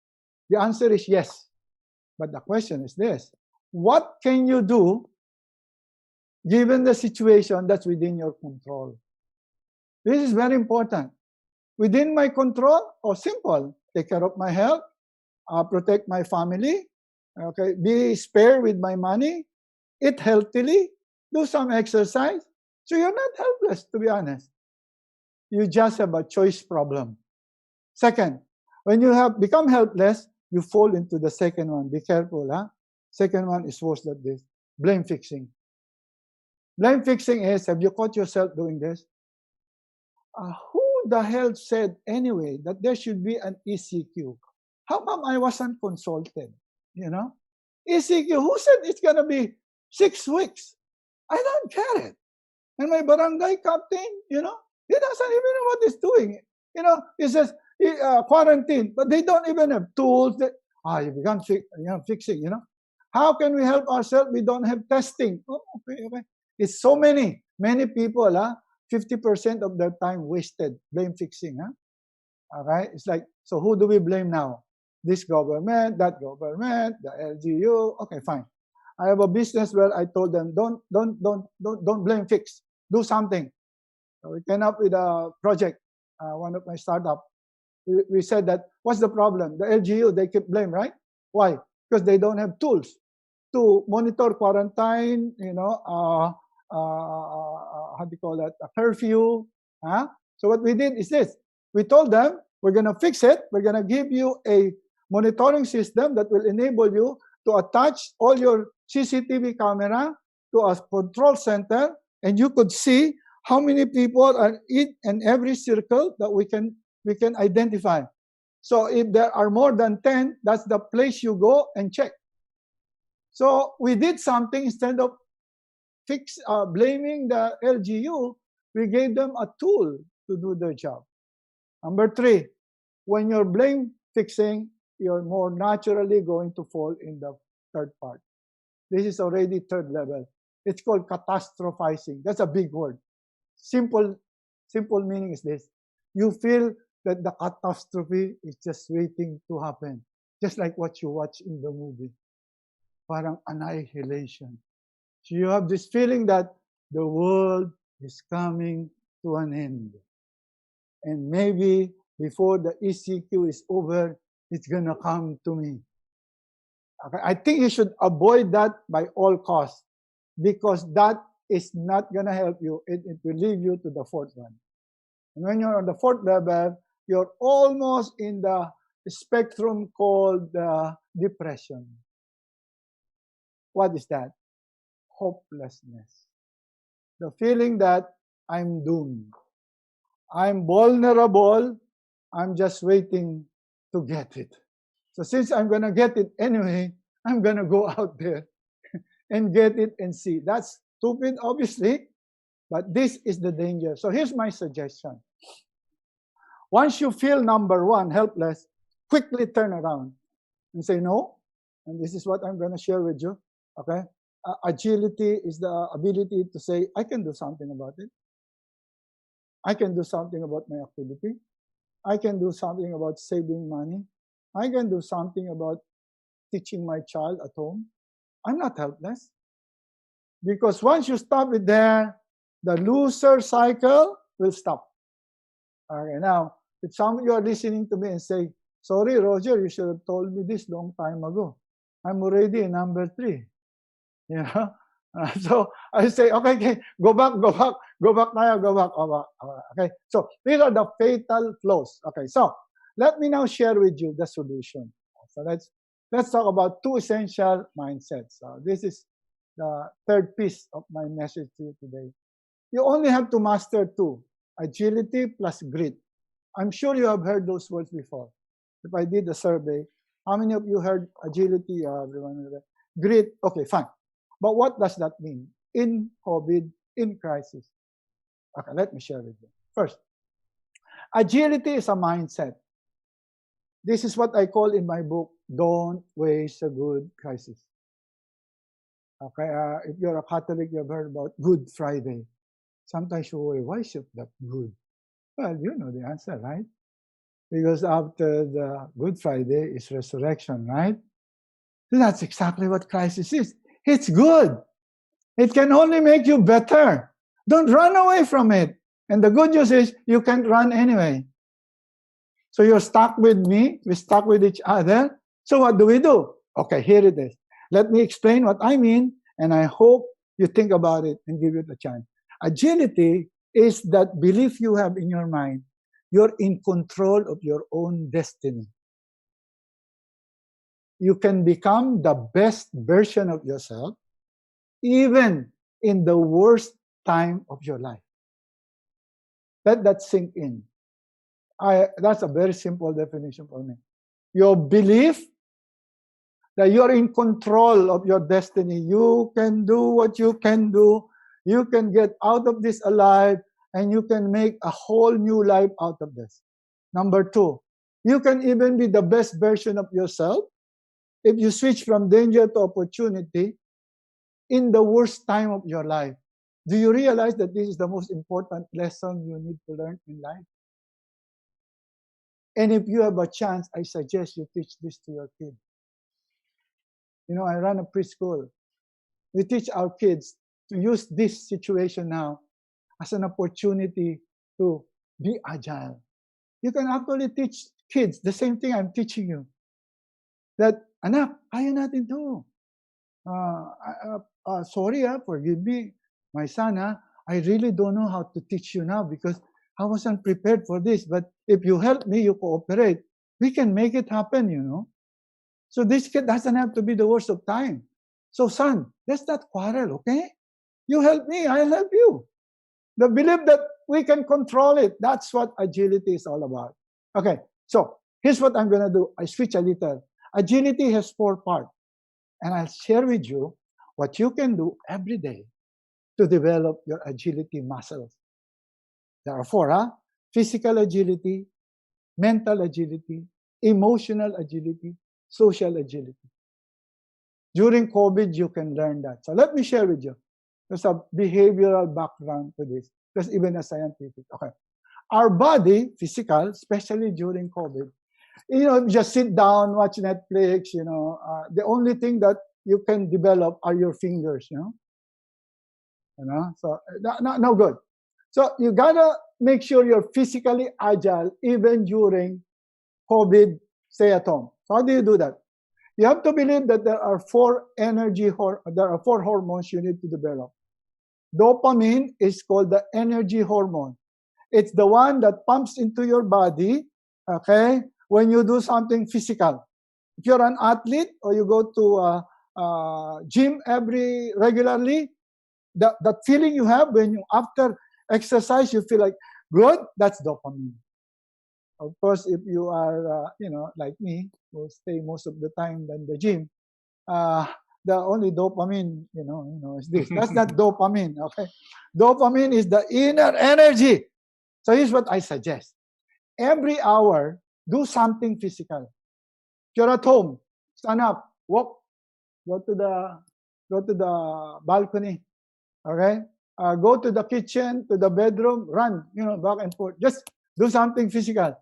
The answer is yes. But the question is this, what can you do given the situation that's within your control? This is very important. Within my control, simple, take care of my health, protect my family, okay, be spare with my money, eat healthily, do some exercise. So you're not helpless, to be honest. You just have a choice problem. Second, when you have become helpless, you fall into the second one. Be careful, huh? Second one is worse than this. Blame fixing. Blame fixing is, have you caught yourself doing this? Who the hell said anyway that there should be an ECQ? How come I wasn't consulted? You know, ECQ. Who said it's gonna be 6 weeks? I don't get it. And my barangay captain, you know, he doesn't even know what he's doing. You know, he says quarantine, but they don't even have tools. That you began fixing. You know, how can we help ourselves? We don't have testing. Oh, okay. It's so many people. 50% of their time wasted blame fixing. Okay, it's like, so who do we blame now? This government, that government, the LGU. Okay, fine. I have a business where I told them, don't blame fix. Do something. So we came up with a project. One of my startup. We said that, what's the problem? The LGU, they keep blame, right? Why? Because they don't have tools to monitor quarantine. You know, how do you call that? A curfew. So what we did is this. We told them, we're going to fix it. We're going to give you a monitoring system that will enable you to attach all your CCTV camera to a control center, and you could see how many people are in and every circle that we can identify. So if there are more than 10, that's the place you go and check. So we did something. Instead of blaming the LGU, we gave them a tool to do their job. Number 3, when you're blame fixing, you're more naturally going to fall in the third part. This is already third level. It's called catastrophizing. That's a big word. Simple meaning is this. You feel that the catastrophe is just waiting to happen. Just like what you watch in the movie. Parang annihilation. So you have this feeling that the world is coming to an end. And maybe before the ECQ is over, it's going to come to me. Okay? I think you should avoid that by all costs, because that is not going to help you. It will lead you to the fourth one. And when you're on the fourth level, you're almost in the spectrum called depression. What is that? Hopelessness. The feeling that I'm doomed. I'm vulnerable. I'm just waiting to get it. So since I'm going to get it anyway, I'm going to go out there and get it and see. That's stupid, obviously, but this is the danger. So here's my suggestion. Once you feel number 1, helpless, quickly turn around and say no. And this is what I'm going to share with you. Okay? Agility is the ability to say, I can do something about it. I can do something about my activity. I can do something about saving money. I can do something about teaching my child at home. I'm not helpless. Because once you stop it there, the loser cycle will stop. Okay, now, if some of you are listening to me and say, sorry, Roger, you should have told me this long time ago. I'm already in number 3. You know? So I say, okay, go back. Okay, so these are the fatal flaws. Okay, so let me now share with you the solution. So let's talk about 2 essential mindsets. So this is the third piece of my message to you today. You only have to master 2, agility plus grit. I'm sure you have heard those words before. If I did a survey, how many of you heard agility? Everyone. Grit, okay, fine. But what does that mean in COVID, in crisis? Okay, let me share with you. First, agility is a mindset. This is what I call in my book, Don't Waste a Good Crisis. Okay, if you're a Catholic, you've heard about Good Friday. Sometimes you worry, why is it that good? Well, you know the answer, right? Because after the Good Friday is resurrection, right? So that's exactly what crisis is. It's good. It can only make you better. Don't run away from it. And the good news is you can't run anyway. So you're stuck with me. We're stuck with each other. So what do we do? Okay, here it is. Let me explain what I mean, and I hope you think about it and give it a chance. Agility is that belief you have in your mind. You're in control of your own destiny. You can become the best version of yourself, even in the worst time of your life. Let that sink in. That's a very simple definition for me. Your belief that you're in control of your destiny. You can do what you can do. You can get out of this alive, and you can make a whole new life out of this. Number two, you can even be the best version of yourself if you switch from danger to opportunity in the worst time of your life. Do you realize that this is the most important lesson you need to learn in life? And if you have a chance, I suggest you teach this to your kids. You know, I run a preschool. We teach our kids to use this situation now as an opportunity to be agile. You can actually teach kids the same thing I'm teaching you. That, anak, kaya natin to. Sorry, forgive me, my son. I really don't know how to teach you now because I wasn't prepared for this. But if you help me, you cooperate, we can make it happen, you know. So this kid doesn't have to be the worst of time. So son, let's not quarrel, okay? You help me, I'll help you. The belief that we can control it, that's what agility is all about. Okay, so here's what I'm going to do. I switch a little. Agility has 4 parts. And I'll share with you what you can do every day to develop your agility muscles. There are 4, Physical agility, mental agility, emotional agility, social agility. During COVID, you can learn that. So let me share with you. There's a behavioral background to this. There's even a scientific. Okay. Our body, physical, especially during COVID, you know, just sit down, watch Netflix, you know, the only thing that you can develop are your fingers, you know, so no good. So you gotta make sure you're physically agile even during COVID stay at home. So how do you do that? You have to believe that there are 4 hormones you need to develop. Dopamine is called the energy hormone. It's the one that pumps into your body, okay, when you do something physical. If you're an athlete or you go to gym regularly, that feeling you have when you after exercise you feel like good, that's dopamine. Of course, if you are you know, like me, who stay most of the time in the gym, the only dopamine, you know, is this. That's not dopamine, okay? Dopamine is the inner energy. So here's what I suggest. Every hour, do something physical. If you're at home, stand up, walk, go to the balcony, okay? Go to the kitchen, to the bedroom, run, you know, back and forth. Just do something physical.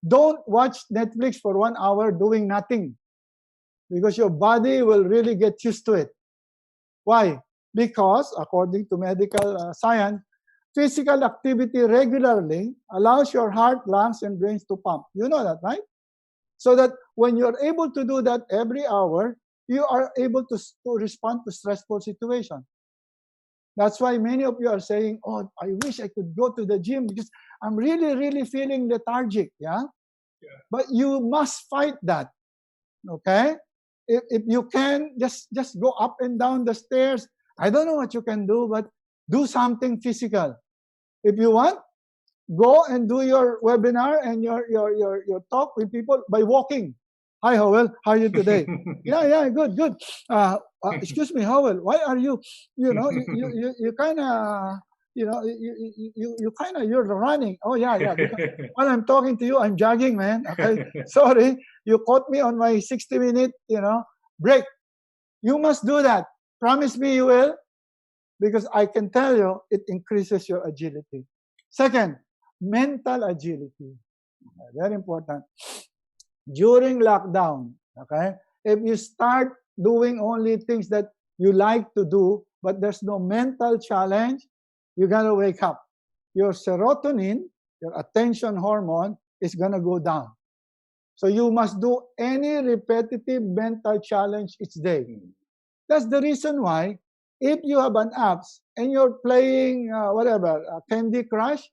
Don't watch Netflix for 1 hour doing nothing, because your body will really get used to it. Why? Because according to medical science, physical activity regularly allows your heart, lungs, and brains to pump. You know that, right? So that when you're able to do that every hour, you are able to respond to stressful situations. That's why many of you are saying, oh, I wish I could go to the gym because I'm really, really feeling lethargic, yeah? But you must fight that, okay? If you can, just go up and down the stairs. I don't know what you can do, but do something physical. If you want, go and do your webinar and your talk with people by walking. Hi, Howell. How are you today? Yeah, good. Excuse me, Howell. Why are you? You know, you kind of, you know, you're running. Oh yeah. Because while I'm talking to you, I'm jogging, man. Okay, sorry, you caught me on my 60-minute, you know, break. You must do that. Promise me you will, because I can tell you it increases your agility. Second, mental agility. Very important. During lockdown, okay, if you start doing only things that you like to do, but there's no mental challenge, you gotta wake up. Your serotonin, your attention hormone, is gonna go down. So you must do any repetitive mental challenge each day. That's the reason why if you have an apps and you're playing Candy Crush,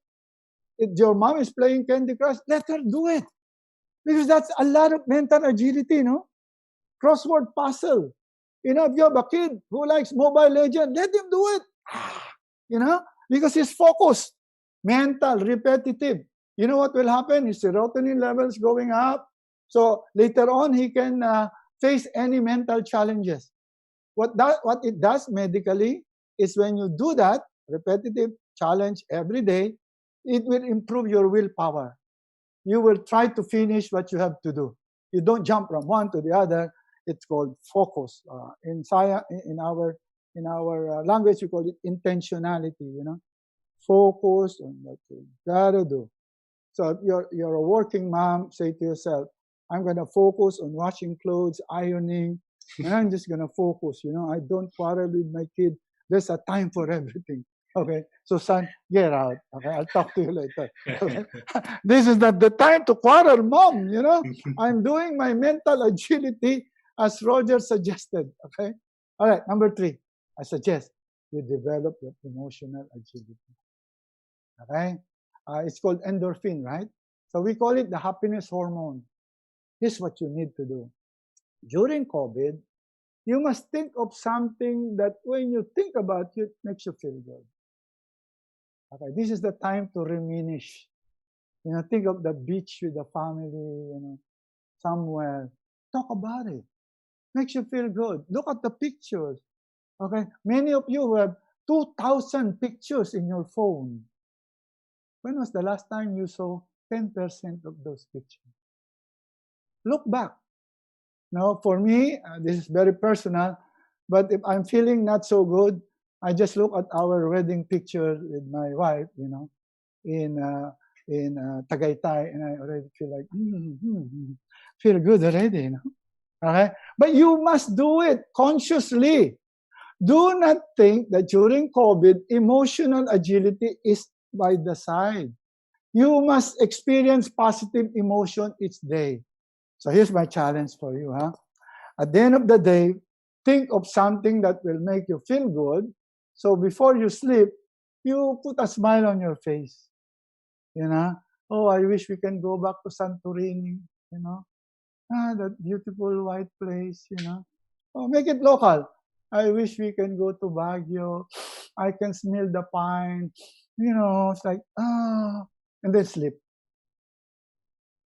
if your mom is playing Candy Crush, let her do it. Because that's a lot of mental agility, no? Crossword puzzle. You know, if you have a kid who likes Mobile Legends, let him do it. You know, because he's focused, mental, repetitive. you know what will happen? His serotonin levels going up. So later on, he can face any mental challenges. What it does medically is when you do that repetitive challenge every day, it will improve your willpower. You will try to finish what you have to do. You don't jump from one to the other. It's called focus. In science, in our language, we call it intentionality. You know, focus on what you gotta do. So if you're a working mom, say to yourself, I'm gonna focus on washing clothes, ironing, and I'm just gonna focus. You know, I don't quarrel with my kid. There's a time for everything. Okay, so son, get out. Okay, I'll talk to you later. Okay, this is not the time to quarrel, mom. You know, I'm doing my mental agility as Roger suggested. Okay, all right. Number 3, I suggest you develop your emotional agility. Okay, it's called endorphin, right? So we call it the happiness hormone. Here's what you need to do during COVID. You must think of something that when you think about it, makes you feel good. Okay, this is the time to reminisce. You know, think of the beach with the family, you know, somewhere. Talk about it. Makes you feel good. Look at the pictures. Okay, many of you have 2,000 pictures in your phone. When was the last time you saw 10% of those pictures? Look back. Now, for me, this is very personal, but if I'm feeling not so good, I just look at our wedding picture with my wife, you know, in Tagaytay, and I already feel like, feel good already, you know. Okay? But you must do it consciously. Do not think that during COVID, emotional agility is by the side. You must experience positive emotion each day. So here's my challenge for you, huh? At the end of the day, think of something that will make you feel good. So before you sleep, you put a smile on your face. You know, oh, I wish we can go back to Santorini, you know. That beautiful white place, you know. Oh, make it local. I wish we can go to Baguio. I can smell the pine. You know, it's like, and then sleep.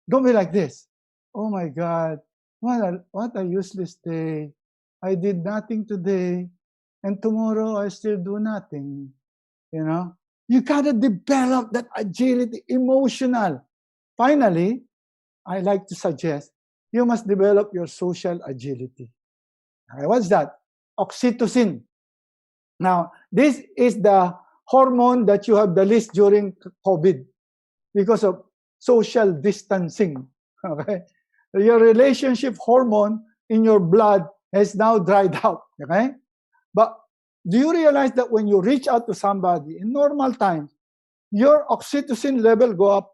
Don't be like this. Oh my God, what a useless day. I did nothing today, and tomorrow I still do nothing. You know, you gotta develop that agility, emotional. Finally, I like to suggest you must develop your social agility. Okay, what's that? Oxytocin. Now, this is the hormone that you have the least during COVID because of social distancing. Okay, your relationship hormone in your blood has now dried out. Okay, but do you realize that when you reach out to somebody in normal times, your oxytocin level go up?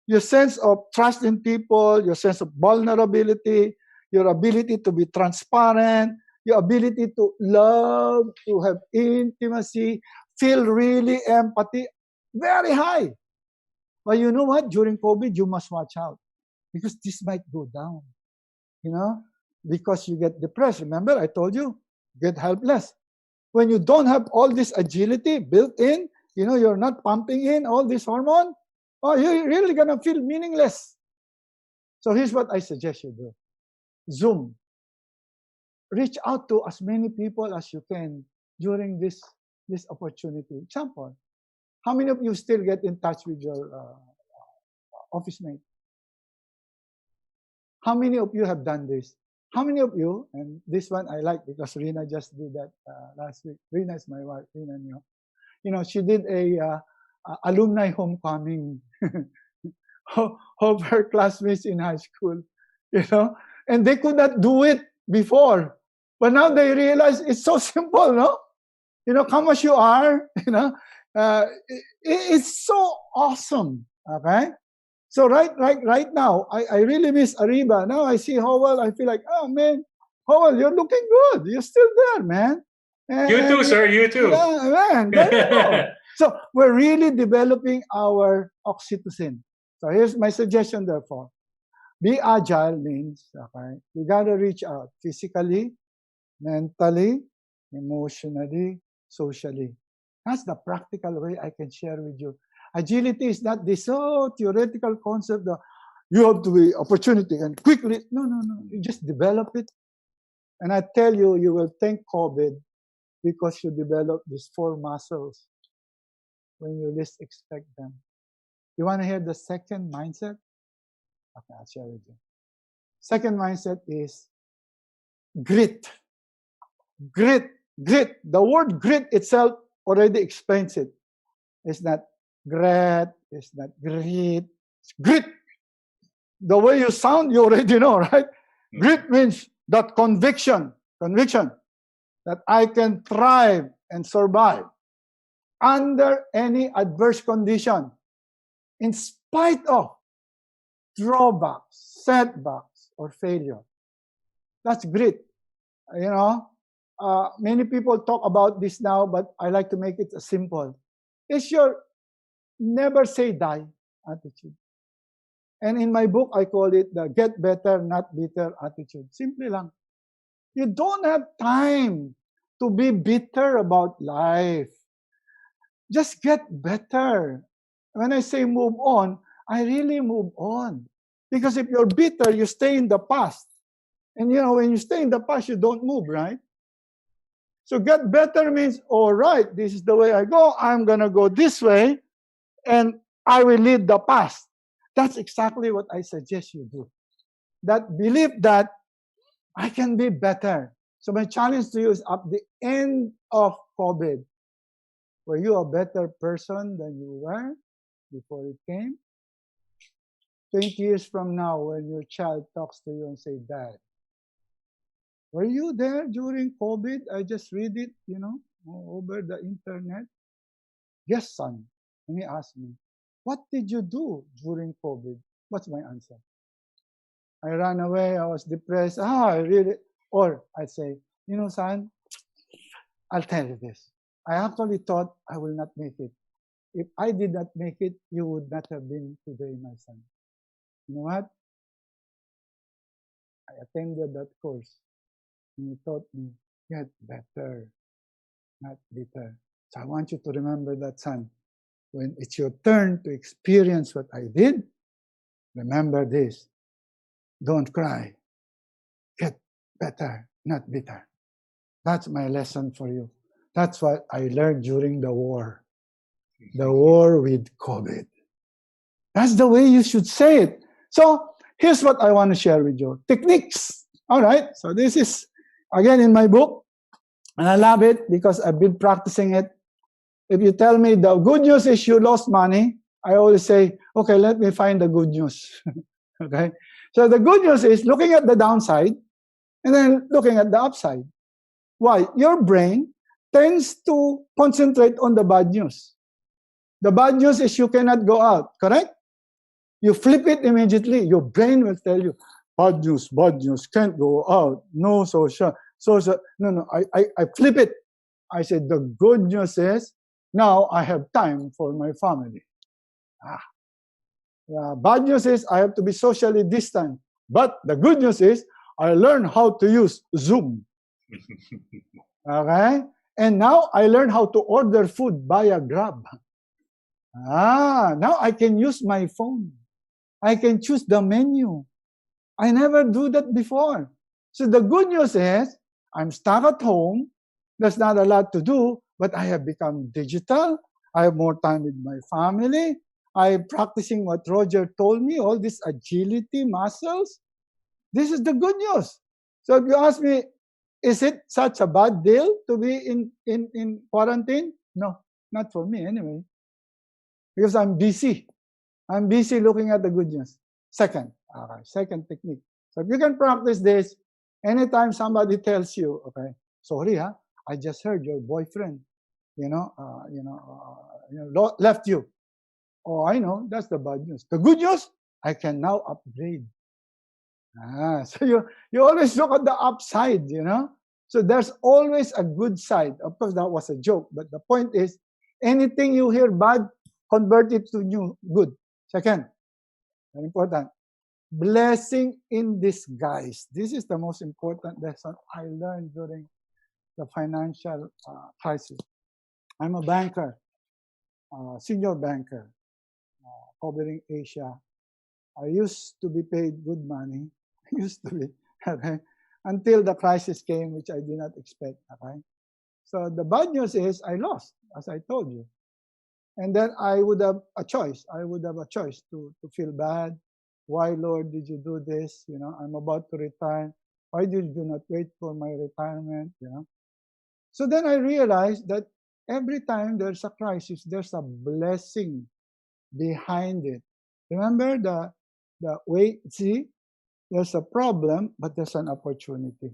Your sense of trust in people, your sense of vulnerability, your ability to be transparent, your ability to love, to have intimacy, feel really empathy, very high. But you know what? During COVID, you must watch out because this might go down, you know, because you get depressed. Remember, I told you, get helpless. When you don't have all this agility built in, you know, you're not pumping in all this hormone, you're really going to feel meaningless. So here's what I suggest you do. Zoom. Reach out to as many people as you can during this opportunity. Example, how many of you still get in touch with your office mate? How many of you have done this? How many of you, and this one I like because Rina just did that last week. Rina is my wife, Rina Nyo. You know, she did a alumni homecoming of her classmates in high school, you know, and they could not do it before. But now they realize it's so simple, no? You know, come as you are, you know, it's so awesome, okay? So right now, I really miss Ariva. Now I see Howell, I feel like, oh man, Howell, you're looking good. You're still there, man. You too, sir. You too. Yeah, man, there you go. So we're really developing our oxytocin. So here's my suggestion, therefore. Be agile means, okay, you got to reach out physically, mentally, emotionally, socially. That's the practical way I can share with you. Agility is not this theoretical concept that you have to be opportunity and quickly. No. You just develop it. And I tell you, you will thank COVID because you develop these 4 muscles when you least expect them. You want to hear the second mindset? Okay, I'll share with you. Second mindset is grit. Grit. The word grit itself already explains it. It's not grit, it's not grit, it's grit. The way you sound, you already know, right? Grit means that conviction that I can thrive and survive under any adverse condition, in spite of drawbacks, setbacks, or failure. That's grit. Many people talk about this now, but I like to make it simple. It's your never say die attitude. And in my book, I call it the get better, not bitter attitude. Simply lang. You don't have time to be bitter about life. Just get better. When I say move on, I really move on. Because if you're bitter, you stay in the past. And when you stay in the past, you don't move, right? So get better means, all right, this is the way I go. I'm going to go this way, and I will lead the past. That's exactly what I suggest you do. That believe that I can be better. So my challenge to you is at the end of COVID, were you a better person than you were before it came? 20 years from now, when your child talks to you and say, Dad, were you there during COVID? I just read it, over the internet. Yes, son. And he asked me, what did you do during COVID? What's my answer? I ran away. I was depressed. Or I'd say, son, I'll tell you this. I actually thought I will not make it. If I did not make it, you would not have been today, my son. You know what? I attended that course. And he taught me, get better, not bitter. So I want you to remember that, son. When it's your turn to experience what I did, remember this. Don't cry. Get better, not bitter. That's my lesson for you. That's what I learned during the war. The war with COVID. That's the way you should say it. So here's what I want to share with you. Techniques. All right. So this is, again, in my book. And I love it because I've been practicing it. If you tell me the good news is you lost money, I always say, okay, let me find the good news. Okay? So the good news is looking at the downside and then looking at the upside. Why? Your brain tends to concentrate on the bad news. The bad news is you cannot go out, correct? You flip it immediately. Your brain will tell you, bad news, can't go out, no social. No, I flip it. I said, the good news is, now I have time for my family. Bad news is I have to be socially distant. But the good news is I learned how to use Zoom. Okay? And now I learned how to order food via Grab. Now I can use my phone. I can choose the menu. I never do that before. So the good news is I'm stuck at home. There's not a lot to do, but I have become digital. I have more time with my family. I'm practicing what Roger told me, all these agility muscles. This is the good news. So if you ask me, is it such a bad deal to be in quarantine? No, not for me anyway. Because I'm busy. I'm busy looking at the good news. Second technique. So if you can practice this, anytime somebody tells you, okay, sorry, I just heard your boyfriend, left you. Oh, I know, that's the bad news. The good news, I can now upgrade. So you always look at the upside, So there's always a good side. Of course, that was a joke, but the point is, anything you hear bad, convert it to new good. Second, very important, blessing in disguise. This is the most important lesson I learned during the financial crisis. I'm a banker, senior banker. covering Asia. I used to be paid good money. I used to be, okay, until the crisis came, which I did not expect. Okay, so the bad news is I lost, as I told you, and then I would have a choice. I would have a choice to feel bad. Why, Lord, did you do this? You know, I'm about to retire. Why did you not wait for my retirement? You know. So then I realized that every time there's a crisis, there's a blessing behind it. Remember the way, see, there's a problem, but there's an opportunity.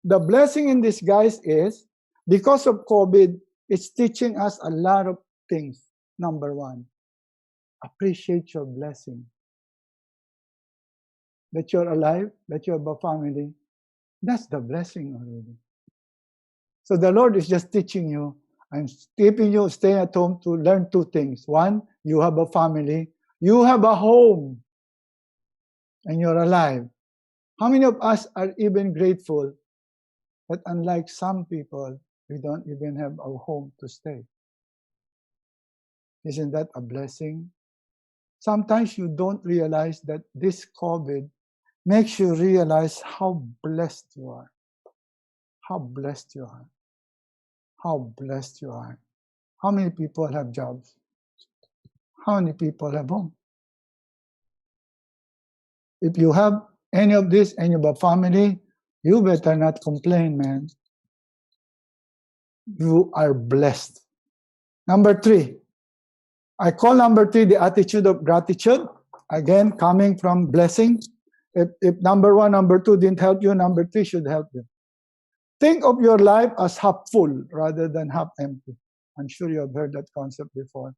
The blessing in disguise is, because of COVID, it's teaching us a lot of things. Number one, appreciate your blessing. That you're alive, that you have a family, that's the blessing already. So the Lord is just teaching you, I'm keeping you stay at home to learn two things. One, you have a family, you have a home, and you're alive. How many of us are even grateful that unlike some people, we don't even have a home to stay? Isn't that a blessing? Sometimes you don't realize that this COVID makes you realize how blessed you are. How blessed you are. How blessed you are. How many people have jobs? How many people have home? If you have any of this and you have a family, you better not complain, man. You are blessed. Number three, I call number three the attitude of gratitude. Again, coming from blessing. If number one, number two didn't help you, number three should help you. Think of your life as half full rather than half empty. I'm sure you have heard that concept before.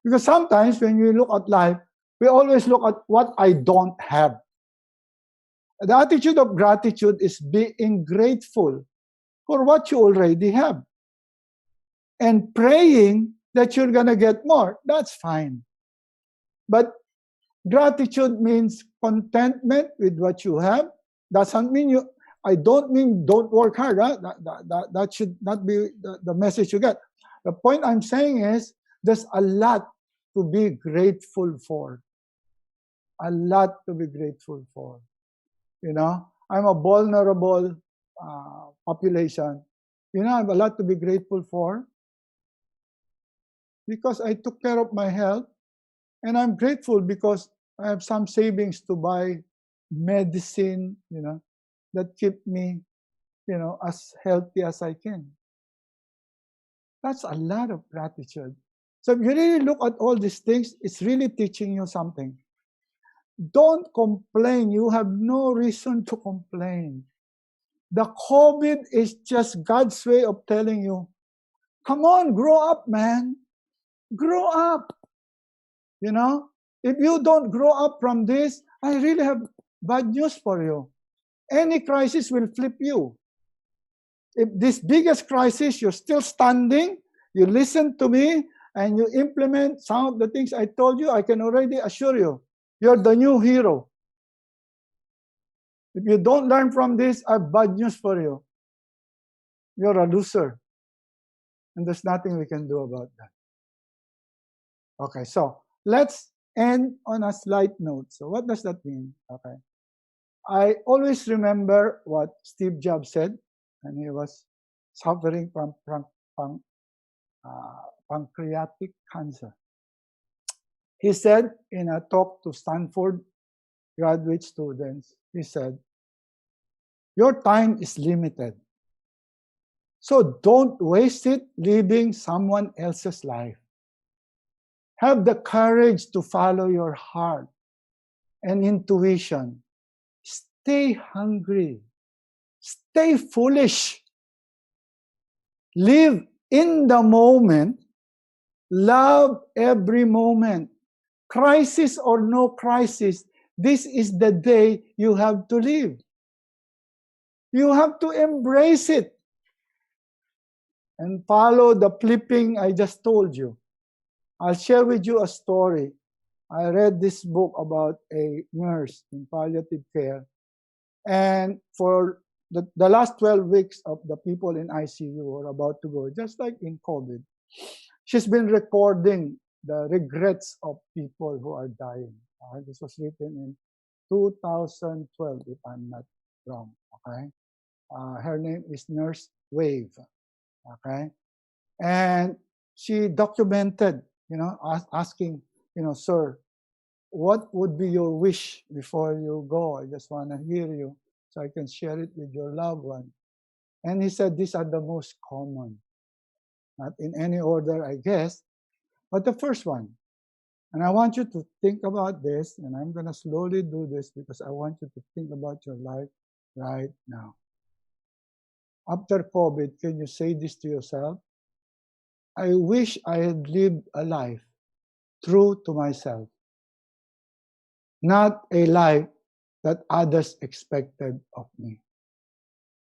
Because sometimes when we look at life, we always look at what I don't have. The attitude of gratitude is being grateful for what you already have. And praying that you're going to get more, that's fine. But gratitude means contentment with what you have. Doesn't mean I don't mean don't work hard. Huh? That should not be the message you get. The point I'm saying is there's a lot to be grateful for. A lot to be grateful for. You know, I'm a vulnerable population. You know, I have a lot to be grateful for because I took care of my health, and I'm grateful because I have some savings to buy medicine, you know, that keep me, you know, as healthy as I can. That's a lot of gratitude. So if you really look at all these things, it's really teaching you something. Don't complain. You have no reason to complain. The COVID is just God's way of telling you, come on, grow up, man. Grow up. You know, if you don't grow up from this, I really have bad news for you. Any crisis will flip you. If this biggest crisis, you're still standing, you listen to me, and you implement some of the things I told you, I can already assure you, you're the new hero. If you don't learn from this, I have bad news for you. You're a loser. And there's nothing we can do about that. Okay, so let's end on a slight note. So what does that mean? Okay. I always remember what Steve Jobs said when he was suffering from pancreatic cancer. He said in a talk to Stanford graduate students, he said, your time is limited. So don't waste it living someone else's life. Have the courage to follow your heart and intuition. Stay hungry. Stay foolish. Live in the moment. Love every moment. Crisis or no crisis, this is the day you have to live. You have to embrace it and follow the flipping I just told you. I'll share with you a story. I read this book about a nurse in palliative care. And for the last 12 weeks of the people in ICU are about to go, just like in COVID. She's been recording the regrets of people who are dying. This was written in 2012, if I'm not wrong. Okay, her name is Nurse Wave. Okay, and she documented, asking, sir, what would be your wish before you go? I just want to hear you so I can share it with your loved one. And he said these are the most common, not in any order, I guess, but the first one. And I want you to think about this, and I'm going to slowly do this because I want you to think about your life right now. After COVID, can you say this to yourself? I wish I had lived a life true to myself, not a life that others expected of me.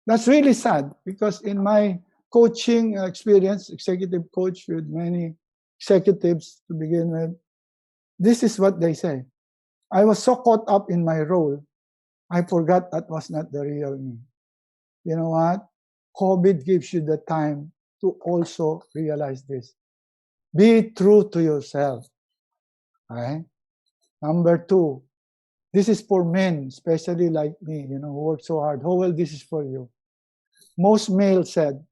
That's really sad because in my coaching experience, executive coach with many executives to begin with, this is what they say. I was so caught up in my role, I forgot that was not the real me. You know what? COVID gives you the time to also realize this. Be true to yourself. Okay? Number 2, this is for men, especially like me, who work so hard. How well this is for you? Most males said,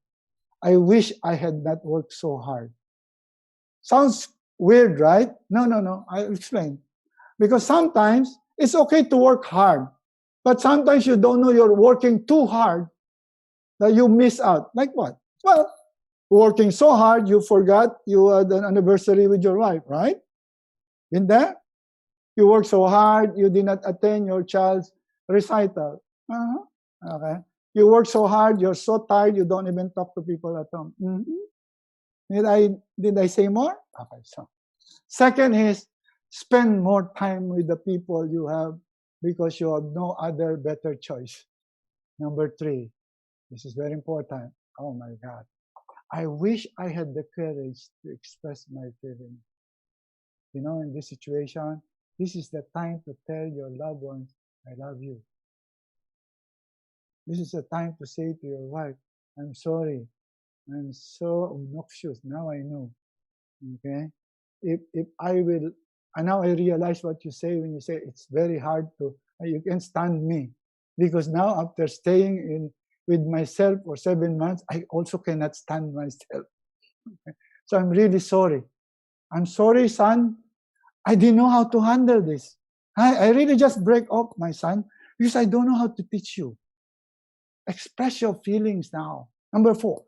I wish I had not worked so hard. Sounds weird, right? No. I'll explain. Because sometimes it's okay to work hard, but sometimes you don't know you're working too hard that you miss out. Like what? Well, working so hard, you forgot you had an anniversary with your wife, right? Been there? You work so hard, you did not attend your child's recital. Okay. You work so hard, you're so tired, you don't even talk to people at home. Did I say more? Okay, so. Second is, spend more time with the people you have because you have no other better choice. Number 3, this is very important. Oh my God. I wish I had the courage to express my feelings. In this situation, this is the time to tell your loved ones, I love you. This is the time to say to your wife, I'm sorry. I'm so obnoxious. Now I know. Okay? If I will, and now I realize what you say when you say it's very hard to, you can stand me. Because now after staying with myself for 7 months, I also cannot stand myself. Okay? So I'm really sorry. I'm sorry, son. I didn't know how to handle this. I really just break up, my son, because I don't know how to teach you. Express your feelings now. Number 4,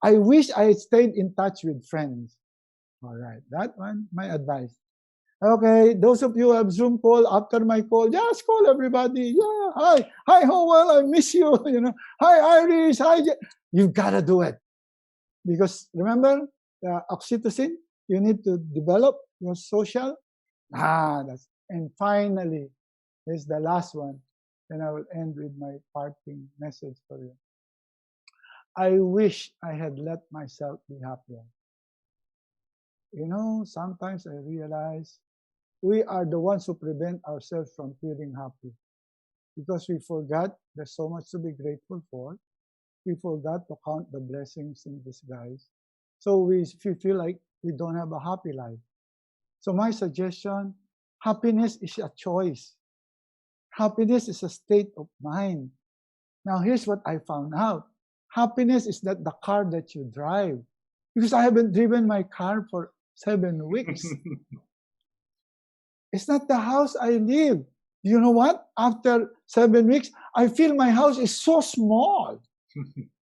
I wish I had stayed in touch with friends. All right, that one, my advice. Okay, those of you who have Zoom call after my call, just call everybody. Yeah, hi, Howell, I miss you. Hi, Iris, hi. You've got to do it. Because remember, the oxytocin, you need to develop your social. And finally, here's the last one. Then I will end with my parting message for you. I wish I had let myself be happier. Sometimes I realize we are the ones who prevent ourselves from feeling happy because we forgot there's so much to be grateful for. We forgot to count the blessings in disguise. So we feel like we don't have a happy life. So my suggestion, happiness is a choice. Happiness is a state of mind. Now here's what I found out. Happiness is not the car that you drive. Because I haven't driven my car for 7 weeks. It's not the house I live. You know what? After 7 weeks, I feel my house is so small.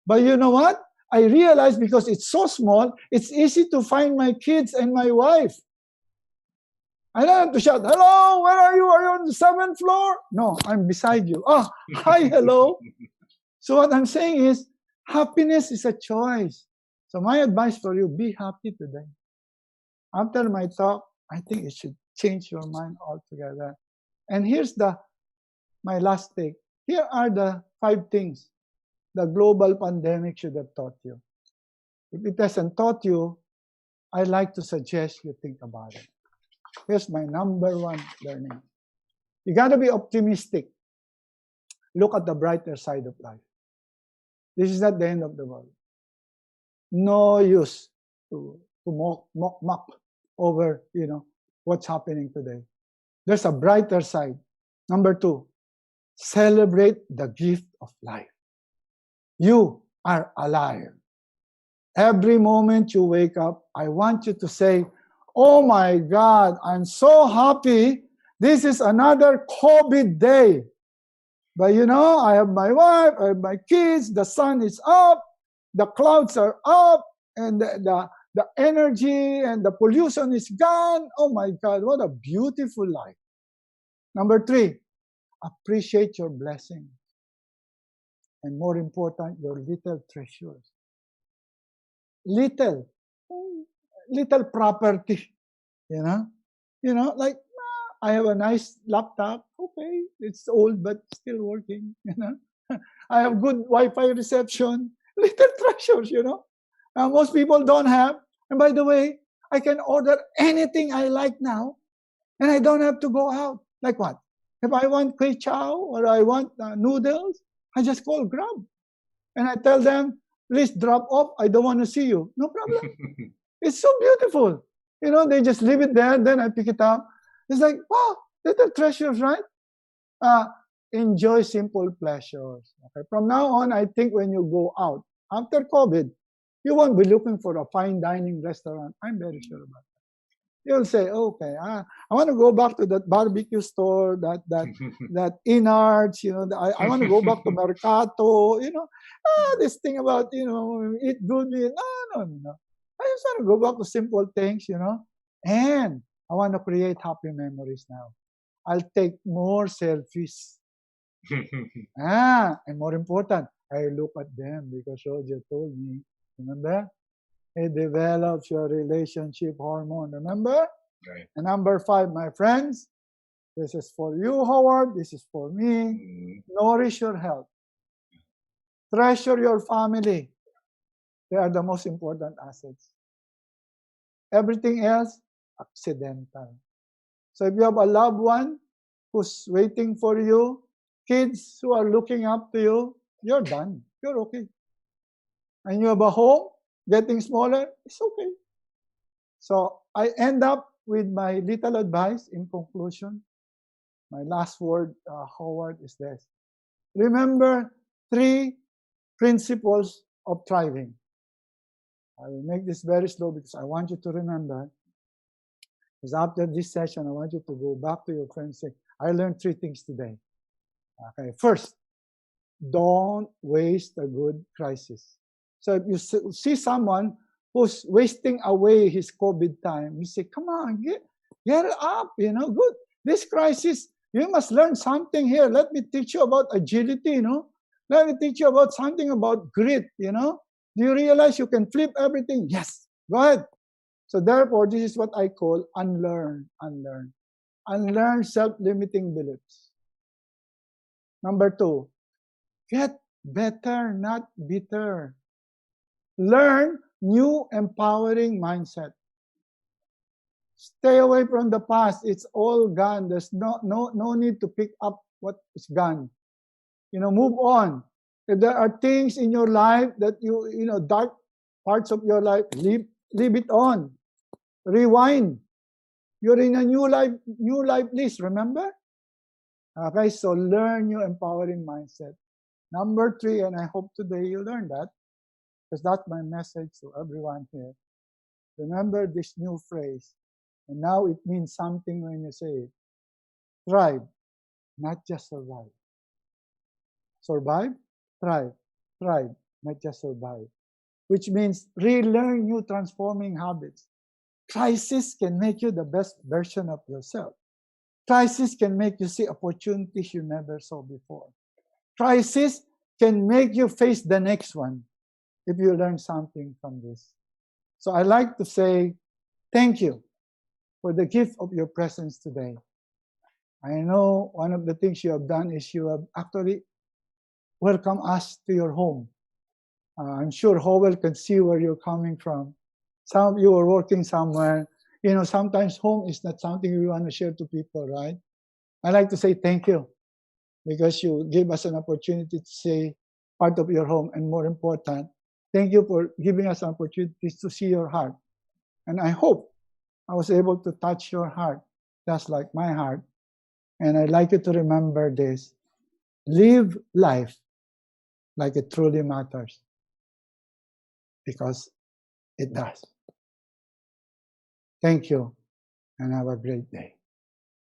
But you know what? I realized because it's so small, it's easy to find my kids and my wife. I don't have to shout, hello, where are you? Are you on the 7th floor? No, I'm beside you. Oh, hi, hello. So what I'm saying is, happiness is a choice. So my advice for you, be happy today. After my talk, I think it should change your mind altogether. And here's my last take. Here are the 5 things the global pandemic should have taught you. If it hasn't taught you, I'd like to suggest you think about it. Here's my number 1 learning. You got to be optimistic. Look at the brighter side of life. This is not the end of the world. No use to mock over, what's happening today. There's a brighter side. Number 2, celebrate the gift of life. You are alive. Every moment you wake up, I want you to say, oh my God, I'm so happy. This is another COVID day. But I have my wife, I have my kids, the sun is up, the clouds are up, and the energy and the pollution is gone. Oh my God, what a beautiful life. Number 3, appreciate your blessings. And more important, your little treasures. Little property, like I have a nice laptop. Okay, it's old but still working. I have good Wi-Fi reception. Little treasures, most people don't have. And by the way, I can order anything I like now, and I don't have to go out. Like what? If I want kway chow or I want noodles, I just call Grab, and I tell them, please drop off. I don't want to see you. No problem. It's so beautiful. They just leave it there. Then I pick it up. It's like, wow, little treasures, right? Enjoy simple pleasures. Okay. From now on, I think when you go out after COVID, you won't be looking for a fine dining restaurant. I'm very sure about that. You'll say, okay, I want to go back to that barbecue store, that Innards, I want to go back to Mercato, this thing about, eat good. No. I just want to go back to simple things, and I want to create happy memories now. I'll take more selfies. And more important, I look at them because Roger told me, remember? It develops your relationship hormone, remember? Right. And number 5, my friends, this is for you, Howard, this is for me. Nourish your health. Treasure your family. They are the most important assets. Everything else, accidental. So if you have a loved one who's waiting for you, kids who are looking up to you, you're done. You're okay. And you have a home getting smaller, it's okay. So I end up with my little advice in conclusion. My last word, Howard, is this. Remember 3 principles of thriving. I will make this very slow because I want you to remember. Because after this session, I want you to go back to your friends and say, I learned 3 things today. Okay, first, don't waste a good crisis. So if you see someone who's wasting away his COVID time, you say, come on, get up, good. This crisis, you must learn something here. Let me teach you about agility, Let me teach you about something about grit, Do you realize you can flip everything? Yes, go ahead. So therefore, this is what I call unlearn. Unlearn self-limiting beliefs. Number 2, get better, not bitter. Learn new empowering mindset. Stay away from the past. It's all gone. There's no need to pick up what is gone. Move on. If there are things in your life that dark parts of your life, leave it on. Rewind. You're in a new life list, remember? Okay, so learn new empowering mindset. Number 3, and I hope today you learn that, because that's my message to everyone here. Remember this new phrase, and now it means something when you say it. Thrive, not just survive. Survive, thrive, not just survive. Which means relearn new transforming habits. Crisis can make you the best version of yourself. Crisis can make you see opportunities you never saw before. Crisis can make you face the next one if you learn something from this. So I like to say thank you for the gift of your presence today. I know one of the things you have done is you have actually welcomed us to your home. I'm sure Howell can see where you're coming from. Some of you are working somewhere. Sometimes home is not something we want to share to people, right? I like to say thank you because you gave us an opportunity to say part of your home, and more important, thank you for giving us opportunities to see your heart. And I hope I was able to touch your heart, just like my heart. And I'd like you to remember this. Live life like it truly matters, because it does. Thank you, and have a great day.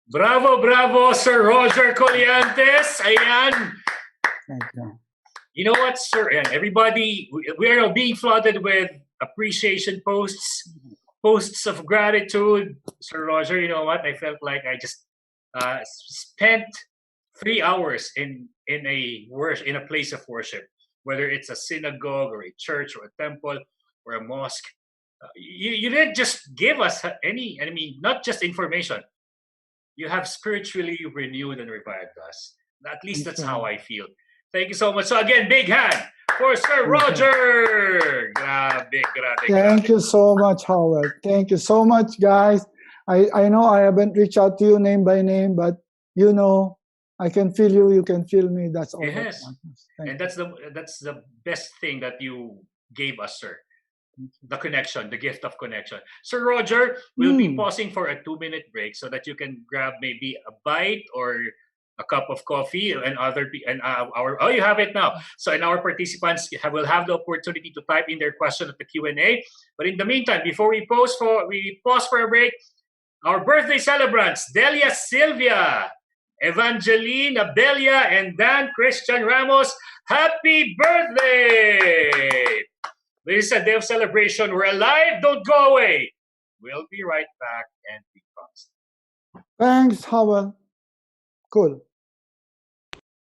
Bravo, bravo, Sir Roger Colliantes. Ayan. Thank you. You know what, sir? And everybody, we are being flooded with appreciation posts of gratitude. Sir Roger, you know what? I felt like I just spent 3 hours in a place of worship, whether it's a synagogue or a church or a temple or a mosque. You didn't just give us not just information. You have spiritually renewed and revived us. At least that's how I feel. Thank you so much. So again, big hand for Sir Roger. Grabe. Thank you so much, Howard. Thank you so much, guys. I know I haven't reached out to you name by name, but you know, I can feel you. You can feel me. That's all. Yes, and that's the best thing that you gave us, sir. The connection, the gift of connection. Sir Roger, we'll be pausing for a 2-minute break so that you can grab maybe a bite or a cup of coffee, and you have it now. So, and our participants will have the opportunity to type in their question at the Q&A. But in the meantime, before we pause for a break, our birthday celebrants: Delia Silvia, Evangeline Abelia, and Dan Christian Ramos. Happy birthday! This is a day of celebration. We're alive. Don't go away. We'll be right back, and we promise. Thanks, Howard. Cool.